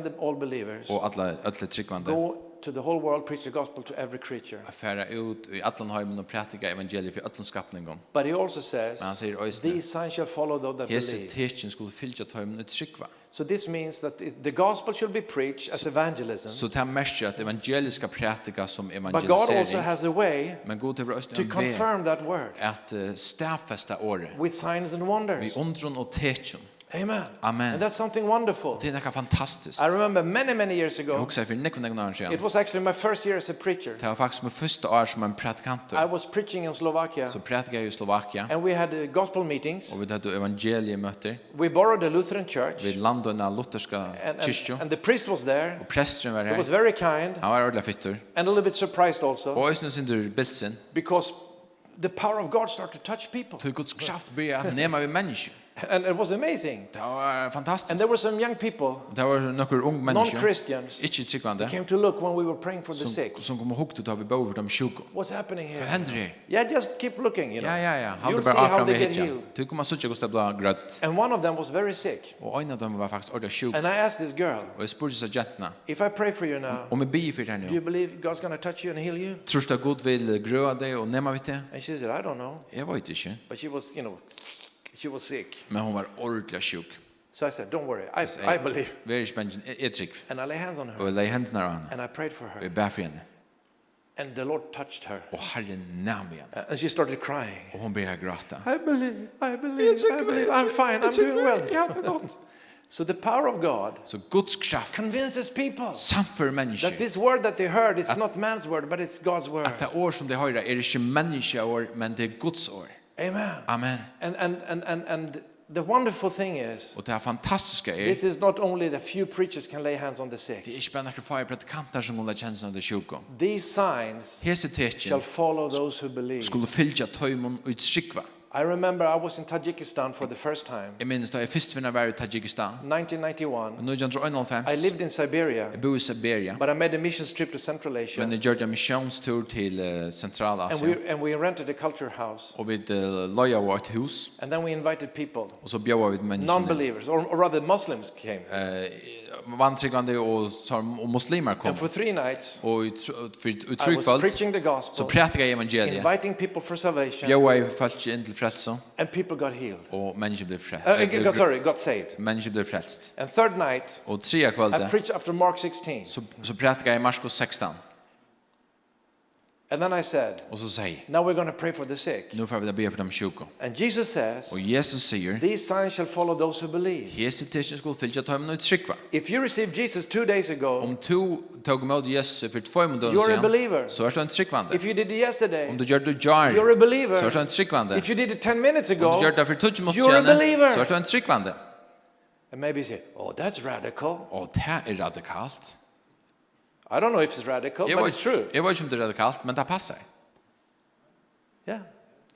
the all believers och alla tryggvande. go to the whole world, preach the gospel to every creature. Affära ut i allan heimen och predika evangeliet för allan skapningen. But he also says, Men han säger ösne. these signs shall follow those that Hese believe. tecken skulle fylja heimen och tryggva. So this means that the gospel should be preached as evangelism. Så det märker att evangeliet ska predika som But God also evangelisering. has a way Men God har to ösne en väg confirm that word att stäfästa året. with signs and Vi wonders. undron och tecken. Amen. Amen. And that's something wonderful. Det är något fantastiskt. I remember many years Jag ago, också för nekvän år it sedan. was actually my first year as a preacher. Det var faktiskt min första år som en predikant. I was preaching in Slovakia, Så predikade jag i Slovakia. and we had gospel meetings. Och vi hade evangeliemöter. We borrowed a Lutheran church, Vi landade i en lutherska kyrkja. and the priest was there. Och prästen var He was här. very kind Han var ordentligt fytter. and a little bit surprised also, Och ösnen synder bilsen. because the power of God started to touch people. Tog Guds kraft börja att nema vid människor. And it was amazing. Det var And fantastiskt. there were some young people, Det var några unga människor. non-Christians, Inte tryggvande. came to look when we were praying for the sick. Som kom ihåg att vi bor för de sjuka. What's happening Vad here? händer här? Yeah, just keep looking, you know. Ja. You'll Håll see bara how fram they vid get hitjan. healed. Du kommer så att bli grött. And one of them was very sick. Och en av dem var faktiskt ordentligt sjuk. And I asked this girl, Och jag spurgade så gentarna. if I pray for you now, Om vi ber för det här do nu. you believe God's going to touch you and heal you? Tror du att Gud vill gröa dig och nämna vid det? And she said, I don't know. Jag vet inte. But she was, she was sick. Men hon var ordentligt sjuk. So I said, don't worry, I believe. Vi är spännande. Jag trygg. And I lay hands on Och her jag lägger händerna av henne. and I prayed for Och her. jag ber för henne. And the Lord touched her. Och Herren nämnde henne. And she started crying. Och hon började gråta. I believe, I'm fine, I'm doing well. So the power of God Så Guds kraft convinces people samför människor. that this word that they heard, it's not man's word, but it's God's word. Att det år som de hör är inte människoår, men det är Guds år. Amen. Amen. And the wonderful thing is, Och det fantastiska är, this is not only that few preachers can lay hands on the det sick. är inte bara några färre predikanter som går känslan av det sjuka. These signs Hese shall tecken follow those who believe. skulle fylja töjmon och utskikva. I remember I was in Tajikistan for the first time, Jag minns då jag först vinner var i Tajikistan. 1991. Och nu är I lived in Siberia, Jag bor i Siberia. but I made a mission trip to Central Asia. Men jag gjorde en missionstur till Centralasien. And we rented a culture house. Och vi loja av ett hus. And then we invited people, Och så bjöd vi människor. non-believers, or rather Muslims came. Vantryggande och muslimer kom. And for 3 nights, Och I was uttryckvalt preaching the så gospel, predikade jag evangeliet. inviting people for salvation, Bjöd jag folk in till frälsa. and people got healed. Och människor blev frälst. Got saved. Människor blev frälst. And third night, Och tredje I kvällen preached after Mark 16. så predikade jag Markus 16. And then I said, Och så säger now we're going to pray for the sick. nu får vi be för de sjuka. And Jesus says, Och Jesus säger these signs shall follow those who believe. Jesu tecken skulle fylja töjmen och tryckva. If you received Jesus 2 days ago, Om du tog emot Jesus för 2 månader you're a believer. så är du en tryckvande. If you did it yesterday, Om du gör det jar you're a believer. så är du en tryckvande. If you did it 10 minutes Om ago, du gör det för 20 månader you're a believer. så är du en tryckvande. And maybe you say, oh, that's radical. Och det är radikalt. I don't know if it's radical, but it's true. Jag vet inte om det är radikalt, men det passar. Yeah.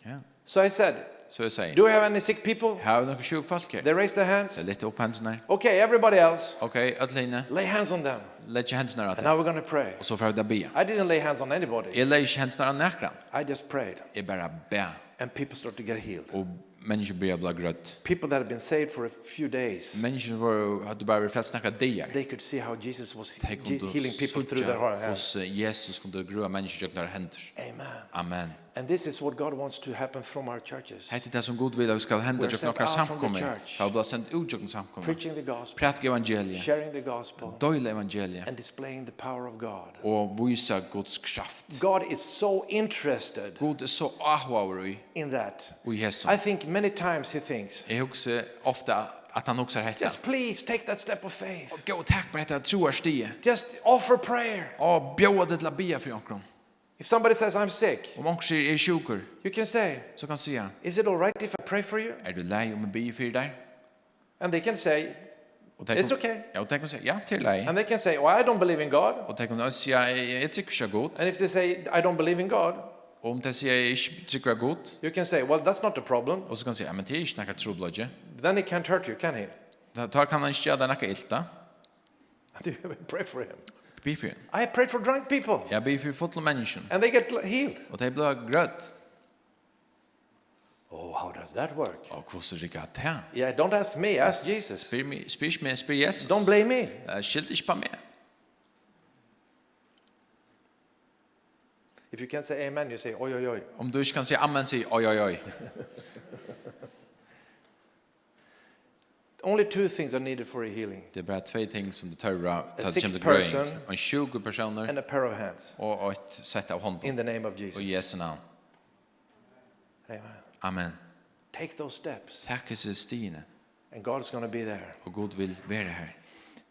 Ja. So I said, Så jag säger, do we have any sick people? har vi några sjuk folk här? They raised their hands. Så lite upp händerna. Okay, everybody else, Okej, ödlinne. lay hands on them. Lägg händerna And åt now det. we're going to pray. Och så får vi be. I didn't lay hands on anybody. Jag lägger inte händerna näkran. I just prayed. Jag bara be. And people start to get healed. Och människor börjar bli grött. People that had been saved for a few days, Människor hade bara varit frälst några dagar. they could see how Jesus was De kunde healing people through their hands. hos Jesus kunde gröa människor genom händer. Amen. Amen. And this is what God wants to happen from our churches. Det är det som Gud vill att vi ska hända We're genom sent några out from the samkommer. church. För att bli sänt ut genom samkommer. Preaching the gospel, Prätka evangeliet. sharing the gospel, Döjla evangeliet. and displaying the power of God. Och visa Guds kraft. God is so interested Gud är så ahvaver in that. i Jesus. I think many times he thinks, Jag också ofta att han också har hett. just please take that step of faith. Gå och tack på detta troarstige. Just offer prayer. Och bjöda det till att be för omkring. If somebody says I'm sick, Om också är sjuker you can say, så kan säga, is it all right if I pray for you? är du lei om att be för dig? And they can say, Och it's okay. Ja, och tänk och säga, ja, till lei. And they can say, oh, I don't believe in God. Och tänk och säga, jag tycker så gott. And if they say, I don't believe in God, Och om det säger jag inte tycker jag god. You can say, well, that's not a problem. Och så kan jag säga, men det är inte något trubbelage. Then he can't hurt you, can he? Då kan han inte göra något ilta. Do you pray for him? Be för. I prayed for drunk people. Jag ber för fulla människor. And they get healed. Och det blir grött. Oh, how does that work? Och hur så det här? Yeah, don't ask me, ask Jesus. Spyr Jesus. Don't blame me. Skilt inte på mig. If you can't say amen, you say, oi, oi, oi. Om du inte kan säga amen, säg oj, oj, oj. Only two things are needed for a healing. Det är bara två ting som du tar A sick person en 20 personer and a pair of hands. och ett sätt av handen. In the name of Och Jesus. Jesu namn. Amen. Amen. Take those steps. Tack sig stigande. And God's going to be there. Och Gud vill vara här.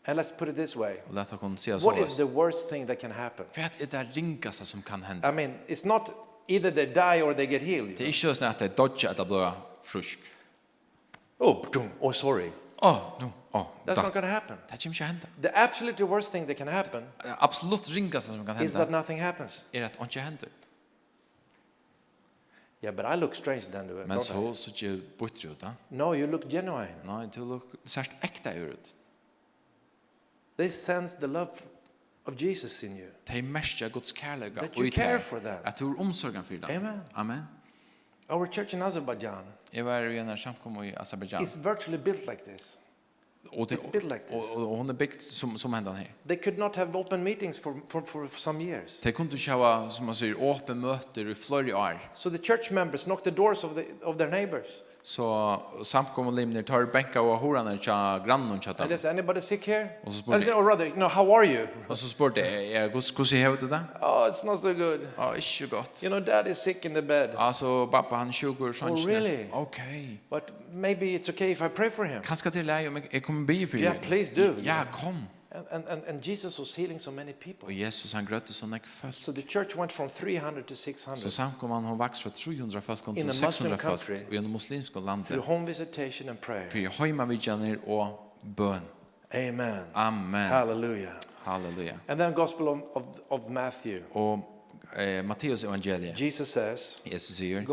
And let's put it this way. Och låt oss se så. What is the worst thing that can happen? För att det är ringaste som kan hända. I mean, it's not either they die or they get healed. Det är inte så att det dodger att det blir frisk. Oh, sorry. That's not going to happen. Det kommer inte hända. The absolutely worst thing that can happen Absolut ringaste som kan is that hända nothing happens. är att inte händer. Yeah, but I look strange then, do it, Men don't I? så inte bättre ut. No, you look genuine. Nej, du look särskilt äkta ut. They sense the love of Jesus in you. Det är mest Guds kärlek That you care for them. Att du omsorgen för dem. Amen. Amen. Our church in Azerbaijan Jag var i en samkom i Azerbaijan. is virtually built like this. Och It's built like this. och hon är byggt som hända här. They could not have open meetings for some years. Det kunde inte ha som man säger öppna möten i flera år. So the church members knocked the doors of their neighbors. Så samkom och limner tar bänka och horan till grannen And chatta. they said, anybody sick here? Och så I spurte said, oh, rather, no, how are you? och så spurte jag hur ser det ut där? Oh, it's not so good. Ja, inte gott. You know, dad is sick in the bed. Alltså pappa han sjuker sånt. Oh, really? Okej. But maybe it's okay if I pray for him. Kanske det är om jag kommer be för dig. Yeah, please do. Ja, kom. And Jesus was healing so many people. Och Jesus han grötte så mycket folk. So the church went from 300 to 600 Så samkom han har växt från 300 folk In till a 600 Muslim folk country. i en muslimsk land. through home visitation and prayer. För hemmavidjaner och bön. Amen. Amen. Hallelujah. Halleluja. And then Gospel of Matthew. Och Matteus evangeliet. Jesus says, Jesus säger: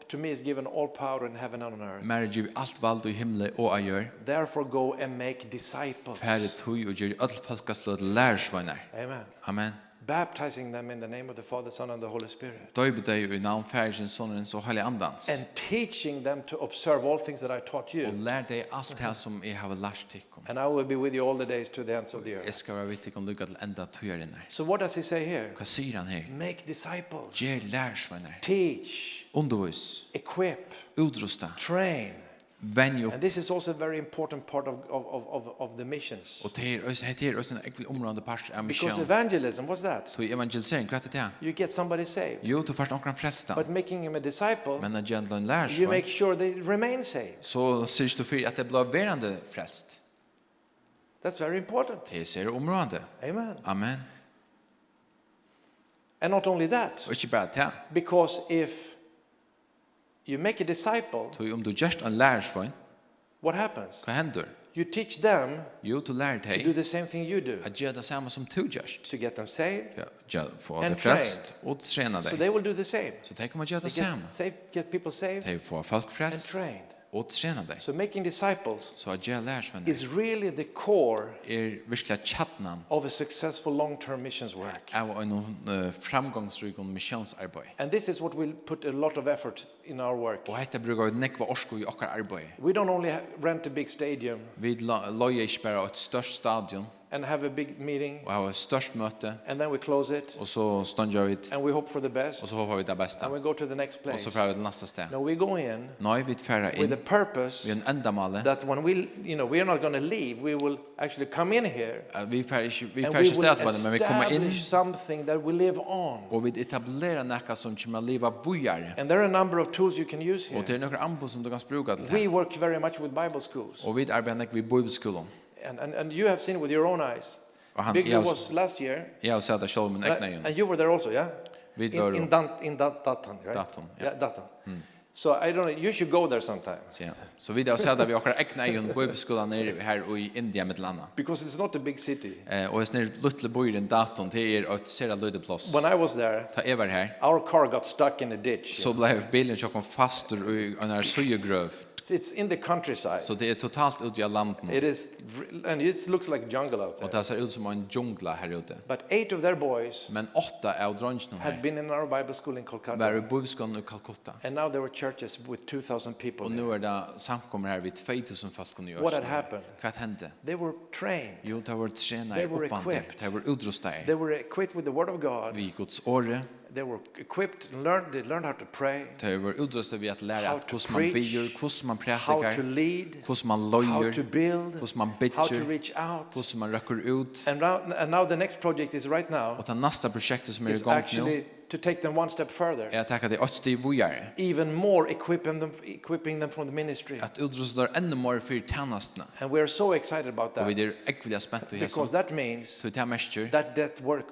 to me is given all power in heaven and on earth. "Mer giv allt vald i himle och á jörð. Therefore go and make disciples. Færre tøy og gjør öll folkasløð lærsveinar." Amen. Amen. Baptizing them in the name of the Father, Son, and the Holy Spirit. Døype dei i navn Faderens, Sonens og Hellige Andans. And teaching them to observe all things that I taught Og you. lær dei alt det som jeg har lært tykkum. And I will be with you all the days to the ends of the Jeg earth. skal være vittig om lukka til enda tøyarinnar. So what does he say here? Hva sier han her? Make disciples. Gjør lærsveinar. Teach. Undervis. Equip. Utrusta. Train. Venj And this is also a very important part of the missions. Og det er også en ekvelig områdende part av Because misjon. evangelism, what's that? Så evangelisering, hva er det? You get somebody saved. Jo, du først omkring frelsta. But making him a disciple, Men at gjøre en you lærsvein, make sure they remain saved. så sier du for at det blir verande frelst. That's very important. Det ser området. Amen. Amen. And not only that, Og ikke bare det. because if you make a disciple, Så om du gjørst en lærsvein, what happens? hva hender? You teach them Jo, du lærer to do deg the same thing you do, at gjøre det samme som du gjørst. to get them saved, Ja, få And det frelst og trene so deg. they will do the same. Så de kommer gjøre det They samme. get people saved De får folk and frelst trained. og trene deg. So making disciples Så at gjøre lærsvein is really the core virkelig tjattnan of a successful long-term missions work. av en framgangsrik missionsarbeid. And this is what will put a lot of effort in our work. Og dette bruker vi nekva orsko i okkar arbeid. We don't only rent a big stadium Vi løyer ikke bare et størst stadion and have a big meeting og har et størst møte, and then we close it og så ståndjer vi and we hope for the best og så håper vi det beste. and we go to the next Og place. så får vi til neste sted. No, we go in Nå vi færre with inn a purpose vi en endamale. that when we are not going to leave, we will actually come in here Vi færre ikke and stedet we will på det, men vi kommer inn establish something that we live on. og vi etablerer nekka som kommer livet vujare. And there are a number of tools you can use Og det here. er noen anbud som du kan bruke til We det. work very much with Bible schools. Og vi arbeider nekva i bibelskolen. And you have seen it with your own eyes. Og han, Bigger was last year. jeg har sett det selv med egna And you were there also, yeah? Vi In Datan, right? Datum, ja. Yeah, Datan. So I don't know, you should go there sometime. Så vi har sett att vi har egna egen bibelskola nere här i India med landa. Because it's not a big city. Och är snär lilla bojen datorn till ett ser lite plats. When I was there, Ta över här. our car got stuck in a ditch. Så blev bilen chockon fast i en här sugegröv. It's in the countryside. Så det är totalt ute i landet. It is, and it looks like jungle out Och there. det ser ut som en djungel här ute. But 8 of their boys Men 8 av dronjorna had här been in our Bible school in var Kolkata. i bibelskolan i Calcutta. And now there were churches with 2,000 people. Och there. nu är det samkommer här vid 2000 folk i What had happened? Vad hände? They were trained. Jo, det var tränare They were uppvandrar. equipped. Det var utrustade. They were equipped with the word of God. Vi Guds åre. They were equipped and they learned how to pray, Det var utrustade vi att lära how att to hur man preach, ber, hur man how to predikar, lead, hur man how lojer, to build, hur man how to bitcher, reach out. hur man räcker ut. And now the next project is right now Och det nästa projektet som är is igång nu actually to take them one step further. är att ta det ett steg vidare. Even more equipping them from the ministry. Att utrusta dem ännu mer för tjänsterna. And we are so excited about Och that vi är äckliga spänt och because that means så det mäster that work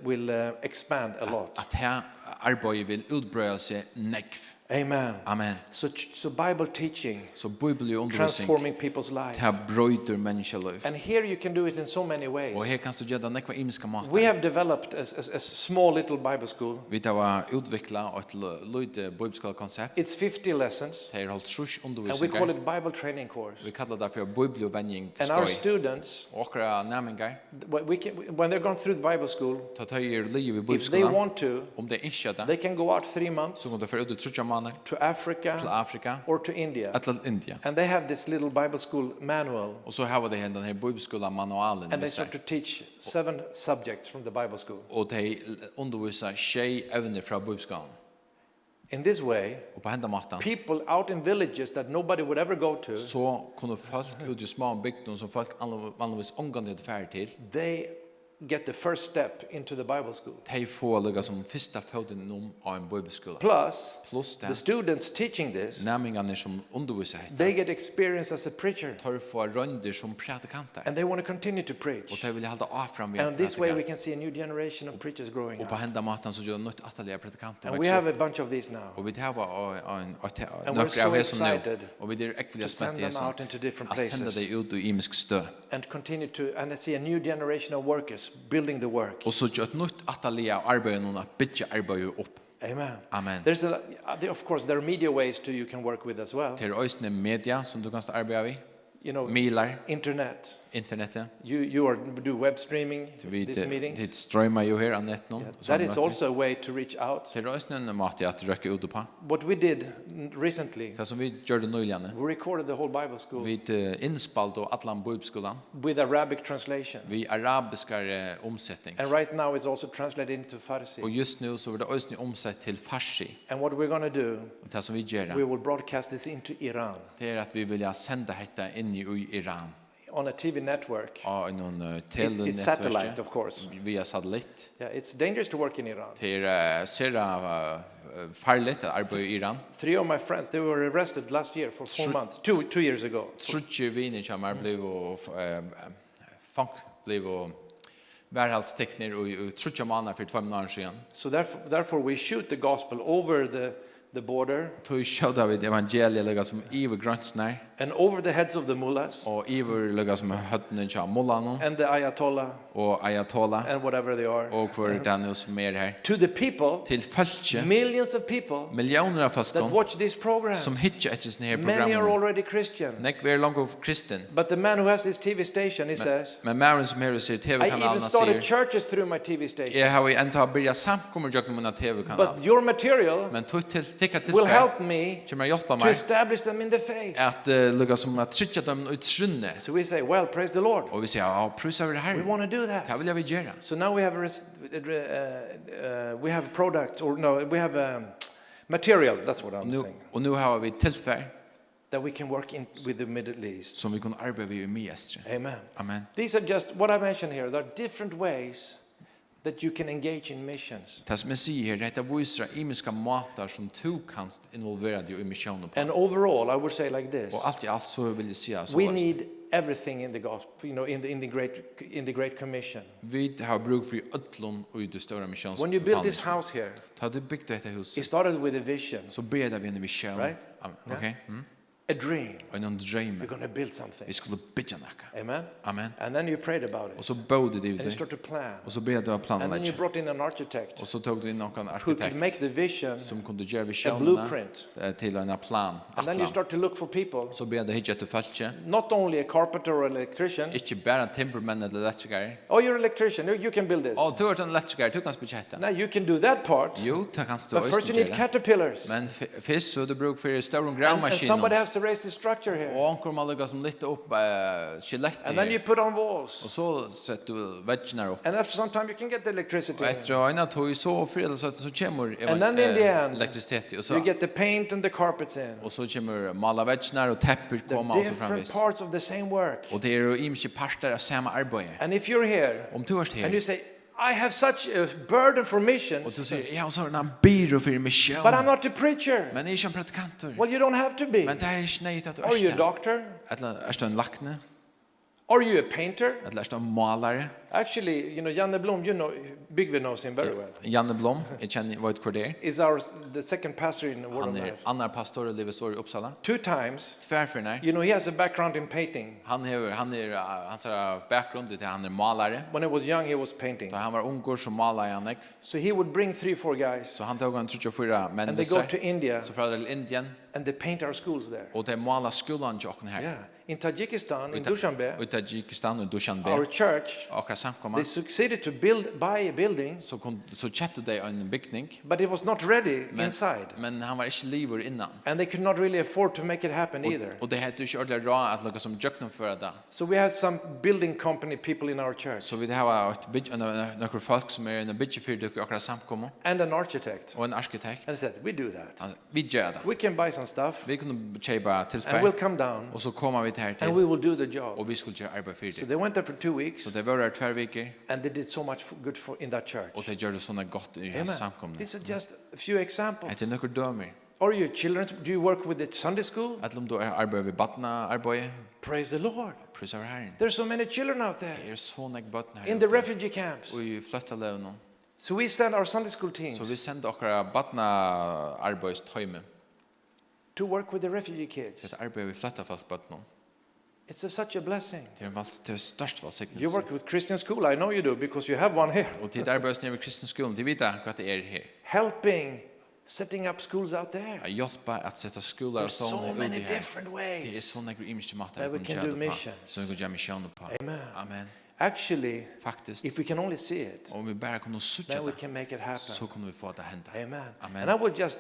will expand a lot. att här arbetet vill utbreda sig nekv. Amen. Amen. So Bible teaching, Så bibellig undervisning transforming people's life. det bröder människoliv. And here you can do it in so many ways. Och här kan du göra nekva imiska We matar. have developed a small little Bible school. Vi har utvecklat ett lite bibelskolekoncept. It's 50 lessons, Det är halt trus and we call undervisningar. it Bible training course. Vi kallar det för bibelvänjning And our skoj. students, Och våra nämningar when they're going through the Bible school, ta tager liv i if they bibelskolan. want to, Om det inte det they can go out 3 months så går det för ut 3 månader to Africa till Afrika or to India. eller till Indien. And they have this little Bible school manual, Och så har vi den här bibelskolan manualen and med they sig. start to teach 7 subjects from the Bible school. Och de undervisar tjej ävner från bibelskolan. In this way, Och på hända matten people out in villages that nobody would ever go to, så kunde folk ut i små bygden som folk vanligtvis omgående färd till. they get the first step into the Bible school. De får lugga som första foten av en bibelskola. Plus, det the students teaching this, nämningarna som undervisar detta. they get experience as a preacher, Tar få rönder som predikanter. and they want to continue to preach. Och de vill hålla av fram vid And this way we can see a new generation of preachers growing Och på up. hända maten så gör nytt attaliga predikanter. And we have a bunch of these now. Och vi har And we're några so av det som nu. excited Och vi är äckliga to send spänt i them out into different att sända places dig ut i imisk stö. and continue to, and I see a new generation of workers building the work. Och så gör ett nytt attaliga arbete någon att bygga arbetet upp. Amen. Amen. Of course, there are media ways you can work with as well. Till ösne media som du kan arbeta vid. You know, Mailar, internet. internetet. You do web streaming these meetings. Det streamar ju här annat någon. That is also a way to reach out. Till ösne en mat att räcka ut på. What we did recently, Det som vi gjorde nyligen. we recorded the whole Bible school Vi inspalt och allan bibelskolan. with Arabic translation. Vi arabiska omsättning. And right now it's also translated into Och Farsi. just nu så är det ösne omsatt till farsi. And what we're going to do, Och det som vi gör we will broadcast this into Iran det är att vi vill sända detta in i Iran. on a TV network. Ja, någon It's satellite, of course. Via satellit. Yeah, it's dangerous to work in Iran. Det är sera farligt att arbeta i Iran. 3 of my friends, they were arrested last year for 4 months, 2 years ago. Trutje viner som blev och fångt blev och värhaldstekner och trutje månader för 2 månader sedan. So therefore we shoot the gospel over the border Tog showda vid evangeliet som iver gränserna and over the heads of the mullahs och iver lägga som hötten av mullano and the ayatollah och ayatollah and whatever they are. och för den som är här To the people, till folket millions of people miljoner av that folk watch this program. som hittar ett sånt här Many are program. already Christian. Nek vi är långt av kristen. But the man who has this TV station, he says, Men mären som här ser I TV-kanalerna even started säger churches through my TV station. jag har ju inte börjat samkomma jag med TV-kanal. But your material Men tog till will help me kommer hjälpa to mig establish them in the faith. att lugga som att trycka dem ut trunne. So we say, well, praise the Lord. Och vi säger ja, prisa över det We här. want to do Det that. vill jag vi göra. So now we have product, or no, we have material, that's what I'm saying, Och nu har vi tillfälle that we can work in with the Middle East. som vi kan arbeta i Miestre. Amen. Amen. These are just what I mentioned here. There are different ways that you can engage in missions. Det som jeg sier, det viser imiska måter som du kan involvera dig i missionen på. And overall, I would say like this. Og alt i alt så vil jeg säga så. We need everything in the gospel, in the great commission. Vi har bruk for ödlon och i det stora missions. When you build this house here, Ta du byggt detta hus. it started with a vision, Så ber vi en vision. Right? Okej. a dream. Och en dröm. We're going to build something. Vi skulle bygga något. Amen. Amen. And then you prayed about it. Och så borde du And you det. start to plan. Och så ber du att And then you planlägga. brought in an architect Och så tog du in någon who could arkitekt make the vision som kunde göra a visionerna blueprint. till en plan. And then you start to look for people, Så ber du hitcha till folk. not only a carpenter or an electrician. Inte bara timbermän eller elektriker. Oh, you're an electrician. You can build this. Ja, du är en elektriker, du kan bygga detta. Now you can do that part. Jo, det kan stå But first you need caterpillars. Men först så du bruk för stora And gravmaskiner. somebody has to raise the structure here. Och ankor man lägga som lite upp skelett. And then you put on walls. Och så sätter du väggarna upp. And after some time you can get the electricity. Och efter en tog så för så kommer And then in the end, elektricitet och you så get the paint and the carpets in. och så kommer mala väggarna och täpper komma och så Different framvis. parts of the same work. Och det är ju inte parter av samma arbete. And if you're here Om du är and you här say, I have such a burden for och missions, du säger jag har såna byrå för mission. but I'm not a preacher. Men jag är inte en predikantor. Well, you don't have to be. Men det är inte nöjt att du Are you a är det. doctor? Eller är du en lackne? Are you a painter? Eller är du en målare? Actually, Janne Blom, Bygve knows him very well. Janne Blom, jag känner vad det är. Is the second pastor in the Word of Han är Life. annan pastor i Livesår i Uppsala. 2 times, Tvärförnar. he has a background in painting. Han är hans bakgrund till han är målare. When he was young, he was painting. Då han var ung så målade han. So he would bring 3-4 guys, Så han tog en 34 män and med they go to sig. India, Så far till Indien and they paint our schools there. och det målar skolan jag här. Yeah. In Tajikistan, in Dushanbe, I Tajikistan och Dushanbe. our church, Och samkomma they succeeded to buy a building, så köpte de en byggning. but it was not ready inside. Men han var inte livor innan. And they could not really afford to make it happen either. Och det hade ju inte råd att lägga som jöknen för det. So we had some building company people in our church Så vi har ett några folk som är en bit för det och samkomma and an architect. och en arkitekt. And they said, we do that. Alltså vi gör det. We can buy some stuff Vi kunde köpa and tillfälle we'll come down och så kommer vi till här and till we will do the job. och vi skulle göra arbete för So det. they went there for 2 weeks Så det var där 2 veckor and they did so much good in that church. och det gjorde såna gott i Amen. samkomna. These are just a few examples. Det är några dömer. Are you children? Do you work with the Sunday school? Att om du arbetar vid barna arbete, Praise the Lord. prisar Herren. There's so many children out Det there är så mycket barn här. in the refugee camps. och i flyttalönen. So we send our Sunday school teams Så vi sände några barna arbetstimme to work with the refugee kids. till att arbeta vid flyttafolk barnen. It's such a blessing. Det är störst You välsignelse. work with Christian school, I know you do, because you have one here. Och till arbetet nere vid kristen skolan, de vet vad det är här. Helping, setting up schools out there. Jag hjälper att sätta skolor och There's so sådana many ut i här. different Det är ways. så några ymniska matar that we vi can kan do göra på. missions. Så vi kan göra missioner på. Amen. Amen. Actually, Faktiskt, if we can only see it, om vi bara kunde sucha then we det, can make it happen. så kunde vi få det hända. Amen. Amen. And I would just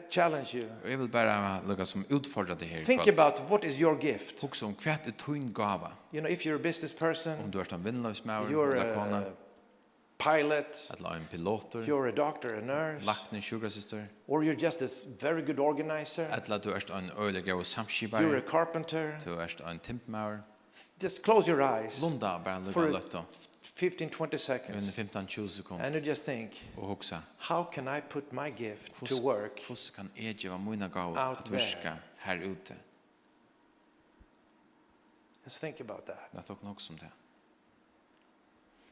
challenge you. Och jag vill bara lägga som utfordra det här Think ikväll. about what is your gift. Också om kvart är tvin gåva. If you're a business person, Om du är en vinnlösmäver, you're eller kona, a pilot, eller en piloter, you're a doctor, a nurse, lakten, sjukasyster, or you're just a very good organizer, eller du är en öliga och you're samskibare, a carpenter, du är en timpmäver. just close your eyes Lunda bara lugga for lätt då. 15-20 Under seconds 15-20 and sekunder. you just think, Och huxa. how can I put my gift to work? Hur kan jag ge mina gåvor Out att there. virka här ute? Just think about that. Det tar nog som det.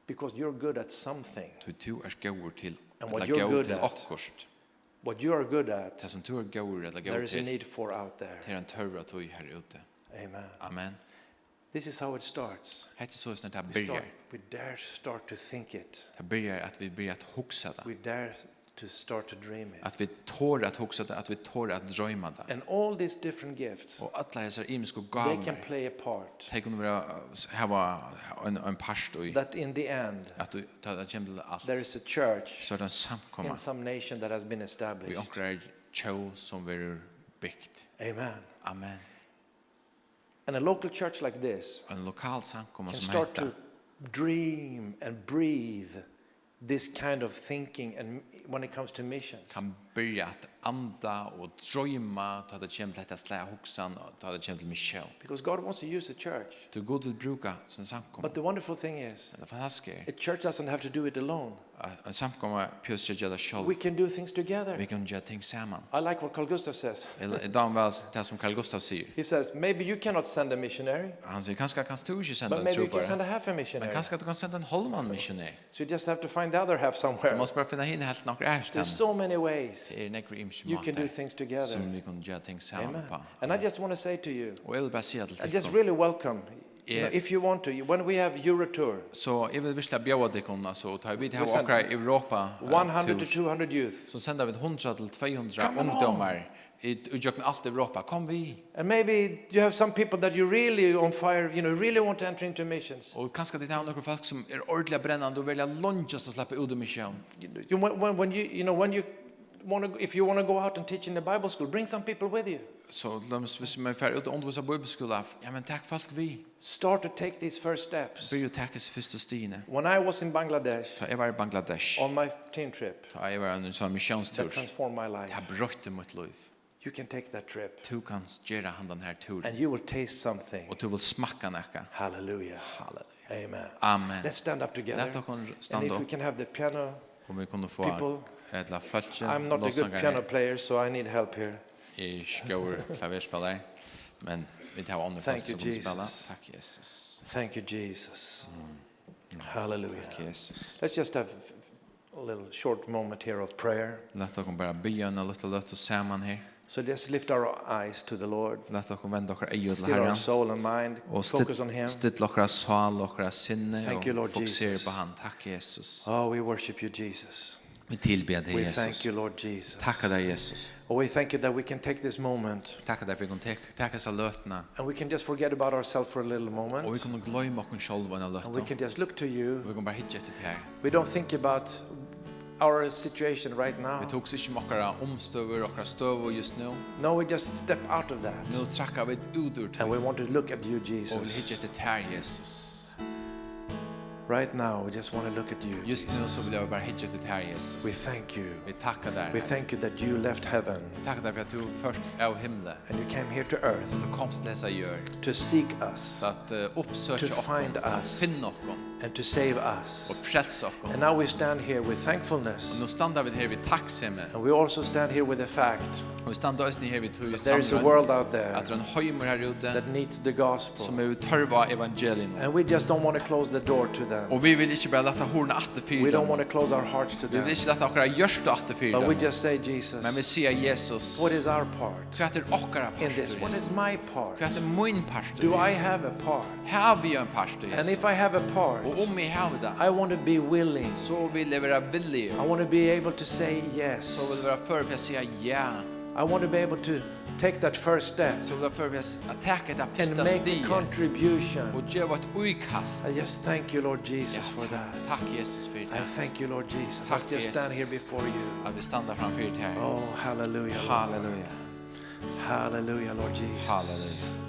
Because you're good at something. Du är gåvor till And what att you're gå good till at. akkurst. What you are good at, Det som du är gåvor eller there gå is a till. need for out there. Det är en törra att här ute. Amen. Amen. This is how it starts. Det är så snart det börjar. We dare start to think it. Det börjar att vi börjar att huxa det. We dare to start to dream it. Att vi tår att huxa det, att vi tår att drömma det. And all these different gifts, Och alla dessa imiska they can gåvor. play a part. Det kan vara ha en past i That in the end, att du tar det till allt. there is a church Så är det en samkomma. in some nation that has been Vi established. omkrar tjå som vi byggt. Amen. Amen. And a local church like this En lokal samkomma can som start to heter dream and breathe this kind of thinking and when it comes to missions. kan börja att anda och drömma ta det kommer till att slä huxan och ta det kommer till mission. Because God wants to use the church. Du god vill bruka som samkom. But the wonderful thing is, Det är fantastiskt. a church doesn't have to do it alone. En samkomma pjus göra det själv. We can do things together. Vi kan göra ting samman. I like what Carl Gustav says. Idag väl det som Carl Gustav säger. He says, maybe you cannot send a missionary, Han säger kanske kan du inte sända but en maybe you can send trupare. a half a Men missionary. kanske du kan sända en halvan missionär. So you just have to find the other half Du somewhere. måste bara finna hinna helt några There's ärsten. so many ways Det är några imsch you can do matar things together. som vi kan göra ting samman Amen. på. And I just want to say to you, Och jag vill bara säga till I just dig. really welcome, if you want to, when we have Eurotour, Så jag vill virkelig bjuda dig kunna så tar vi det här send åkra i Europa 100 to 200 youth. så sänder vi 100 till 200 Come along. ungdomar i allt Europa. Kom vi. And maybe you have some people that you really on fire, really want to enter into missions. Och kanske det är några folk som är ordentligt brännande och vill lunches och släppa ut i mission. When you want to, if you want to go out and teach in the Bible school, bring some people with you. Så hvis man får ut och undervisa bibelskola, ja men tack folk vi. Start to take these first steps. Börja ta oss första stine. When I was in Bangladesh Ta jag var i Bangladesh. on my team trip, Ta jag var en sån missionstur. that transformed my Det life. har bröt mitt liv. You can take that trip Du kan göra han den här turen. and you will taste something. Och du vill smaka näka. Hallelujah. Halleluja. Amen. Amen. Let's stand up together. Låt oss And stanna if we upp. can have the piano, Om vi kunde få people, ett la fältje. I'm not a good piano player, so I need help here. I skår klaverspelare. Men vi tar andra folk Thank you, som kan spela. Jesus. Tack Jesus. Thank you, Jesus. Hallelujah. Tack Jesus. Let's just have a little short moment here of prayer. Låt oss bara be en lite lätt och samman här. So let's lift our eyes to the Lord. Låt oss vända våra ögon till Still our Herren. soul and mind. Och Focus on Him. still våra sal och våra sinne Thank you, och Lord fokusera Jesus. på han. Tack Jesus. Oh, we worship you, Jesus. Vi tillber dig We Jesus. thank you, Lord Jesus. Tacka dig Jesus. Oh, we thank you that we can take this moment Tacka dig för att vi kan ta oss lötna. and we can just forget about ourselves for a little Och vi moment. kan glömma oss själva en And we lötna. can just look to you. Och vi kan bara hitta till det här. We don't think about our situation right now. Vi tog sig inte våra omstöver och våra stöv just nu. No, we just step out of that. Nu trackar vi ut ur And we det. want to look at you, Och vill Jesus. hitta till det här Jesus. Right now, we just want to look at you, Just Jesus. nu så vill jag bara hitta till det här Jesus. We thank you. Vi tackar dig. We thank you that you left heaven Tackar dig för att du först är av himlen. and you came here to earth Du komst till dessa gör. to seek us Så att uppsöka To oss. find us. Finna oss. and to save us. Och frälsa oss. And now we stand here with thankfulness. Och nu standar vi här vid tacksamma. And we also stand here with the fact Och vi standar oss här vid tog there is a world out there Att det är en höjmer här ute that needs the gospel. som är törva evangelien. And we just don't want to close the door to them. Och vi vill inte bara låta horna att We fyra don't dem. want to close our hearts to Vi vill them. inte låta våra görsta att fyra But we dem. just say, Jesus, Men vi säger Jesus. what is our part Vad är åkara in this? What is my part? Vad är min pastor? Do I have a part? Har vi en pastor And Jesus? if I have a part, Och om vi har det I want to be willing. så vill jag vara villig. I want to be able to say Så yes. vill jag vara för att säga ja. I want to be able to take that first step Så vill jag för att attacka det and första make a stiget. contribution. Och ge ett utkast. I just thank you, Lord Jesus, for that. Tack Jesus för I det. thank you, Lord Jesus. Tack, Let's just stand here Jesus. before you. Att vi stannar framför det här. Oh, hallelujah. Lord. Halleluja. Hallelujah, Lord Jesus. Halleluja.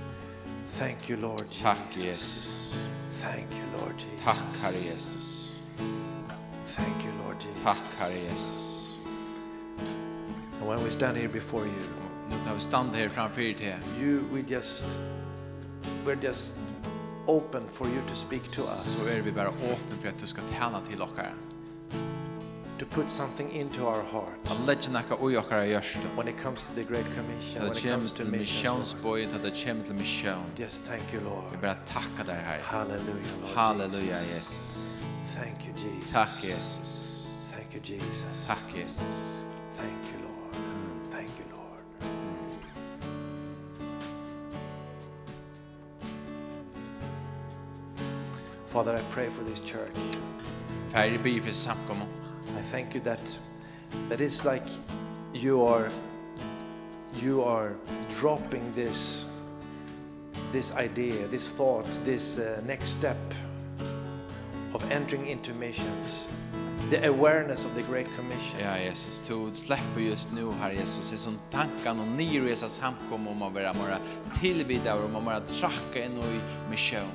Thank you, Lord Jesus. Tack Jesus. Thank you, Lord Jesus. Tack Herre Jesus. Thank you, Lord Jesus. Tack Herre Jesus. And when we stand here before you, Nu tar vi stand här framför det här. we're just open for you to speak to us, Så är vi bara öppna för att du ska tjäna till oss. to put something into our heart Att lägga näka ui oss hjärsta. when it comes to the Great Commission, Att when det it kommer comes to till missions. Lord. missionsböjet, att det kommer till mission. Just thank you, Vi Lord. bara tackar dig här. Hallelujah, Lord Halleluja Jesus. Jesus. Thank you, Jesus. Tack Jesus. Thank you, Jesus. Tack Jesus. Thank you, Lord. Thank you, Lord. Father, I pray for this church. Färre bi för samkomma. I thank you that it's like you are dropping this idea, this thought, this next step of entering into missions. The awareness of the Great Commission. Ja Jesus, du släpper just nu här Jesus. Det är som tankarna och nyresa samkomma om att vara mera tillvidare och om att tracka in i mission.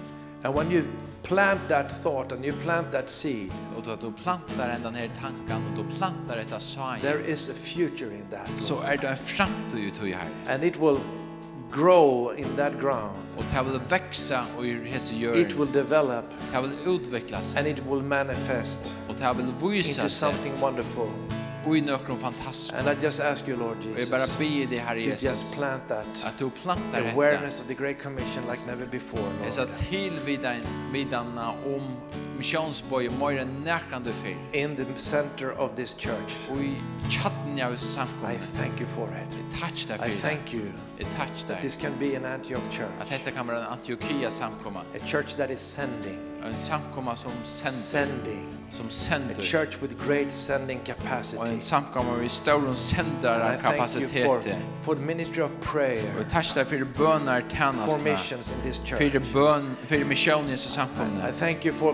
And when you plant that thought and you plant that seed, och då du plantar den här tanken och du plantar detta sån, there is a future in that, så Lord. är det en framtid ute här. And it will grow in that ground. Och det vill växa och i hese gör. It will develop Det vill utvecklas and it will manifest och det vill visa into sig something wonderful. och i något fantastiskt. And I just ask you, Lord Och jag bara Jesus, ber dig, Herre to just Jesus, plant that att du plantar detta. awareness of the Great Commission like never before, Det är så Lord. tillvidarna om missionsboj mer än närkande för. In the center of this church. Och i chatten av I samkommet. thank you for it. I touch där I för det. thank you I touch that där. this can be an Antioch Att church. detta kan vara en Antiochia samkomma. A church that is sending. En samkomma som sänder. Sending. Som A sänder. church with great sending Och capacity. en samkomma i stor And sändare I thank you kapacitet. for the ministry of prayer. Och touch där för bönar For tjänastarna. missions in this För church. för missionen så samkomna. I thank you for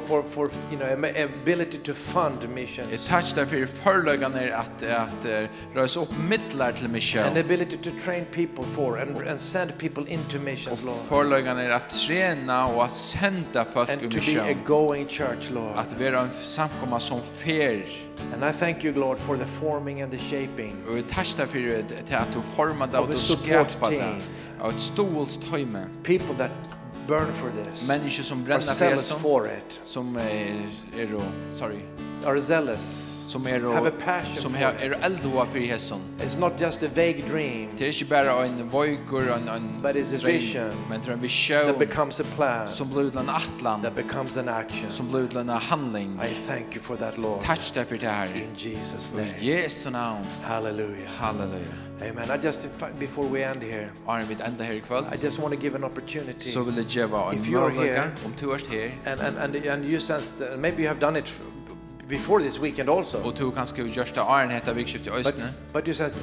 ability to fund missions. Ett touch där för förläggarna att rösa upp mittlar till mission. And ability to train people for and send people into missions, Lord. Förläggarna att träna och att sända folk And i to be a mission. going church, Lord. Att vara en samkomma som fer. And I thank you, Lord, for the forming and the shaping Och ett touch där för att du formade of och a du support skapade team. av ett stolstöjme. People that burn for this, Människor som are bränner för zealous det for it, som är då, sorry, are zealous, som have a passion som for är eldova för hässon. It's not just a vague dream Det är inte bara en vojkor en But it's a dröm, vision men det är en that vision becomes a plan, som blir till en atlan, that becomes an action. som blir till en handling. I thank you for that, Lord. Touch därför det här. In Jesus' I name. Jesu namn. Hallelujah. Halleluja. Amen. I just, before we end here, Arne vid ända här ikväll. I just want to give an opportunity. Så vill jag geva en If you're möjlighet here, om du är här. And you sense that maybe you have done it before this weekend also. Och du kanske görs det Arne heter vikskift i Östne. But you sense,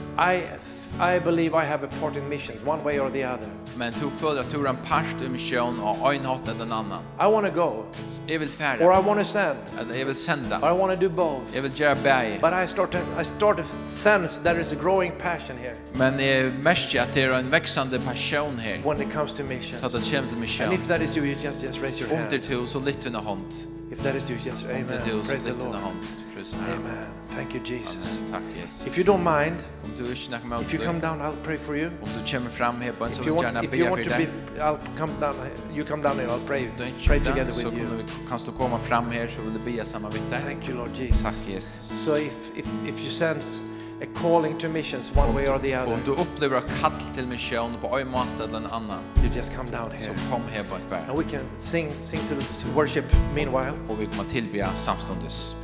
I believe I have a part in missions, one way or the other. Men du följer att du är en part i mission och en hatt eller en annan. I want to go, Jag vill or färda. I want to send, Eller jag vill sända. or I want to do both. Jag vill göra bäg. But I start to sense there is a growing passion here Men jag märker att det är en växande passion här. when it comes to Så att missions. det kommer till mission. And if that is you, you just raise your Om hand. det till så lite under hand. If that is you, just Om det amen. till så Praise the lite under Lord. hand. Prisa Herren. Amen. Thank you, Jesus. Tack Jesus. If you don't mind, Om du inte snackar med if you come down, I'll pray for you. om du kommer fram här på en så If vill you jag gärna want, be if you för want to dig. be, I'll come down. You come down here. I'll pray. Du är inte Pray där, together så with you. kan du komma fram här så vill du be samma vitt där. Thank you, Lord Jesus. Tack Jesus. So if you sense a calling to missions one way or the Om other, du upplever ett kall till mission på en måte eller en annan, you just come down så here. kom här på ett berg. And we can sing to worship meanwhile. Och vi kommer tillbe samståndes.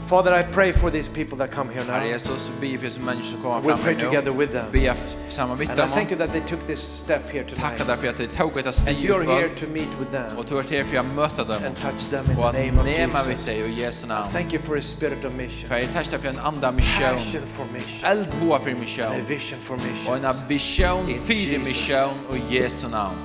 Father, I pray for these people that come here Herre now. Jesus, be för som människor som kommer We'll fram pray här together nu. with them. Be samma vitt And I dem. thank you that they took this step here Tacka tonight. därför att du tog ett And steg you're here ikväll. to meet with them Och du är här för att möta dem. and touch them in Och the att name of nema vid Jesus. dig och Jesu namn. Thank you for a spirit of mission. För jag tackar för en andra mission. Passion for mission. Eldboa för mission. And a vision for Och en mission. vision In för Jesus. mission och Jesu namn.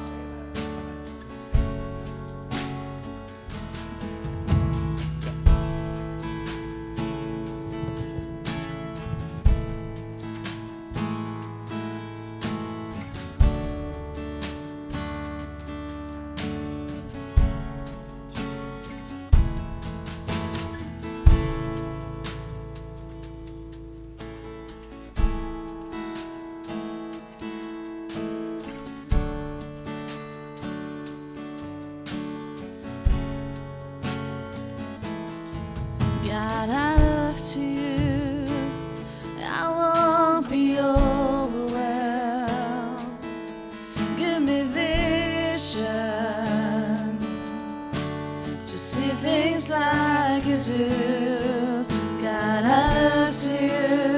God, I look to you. I won't be overwhelmed. Give me vision to see things like you do. God, I look to you.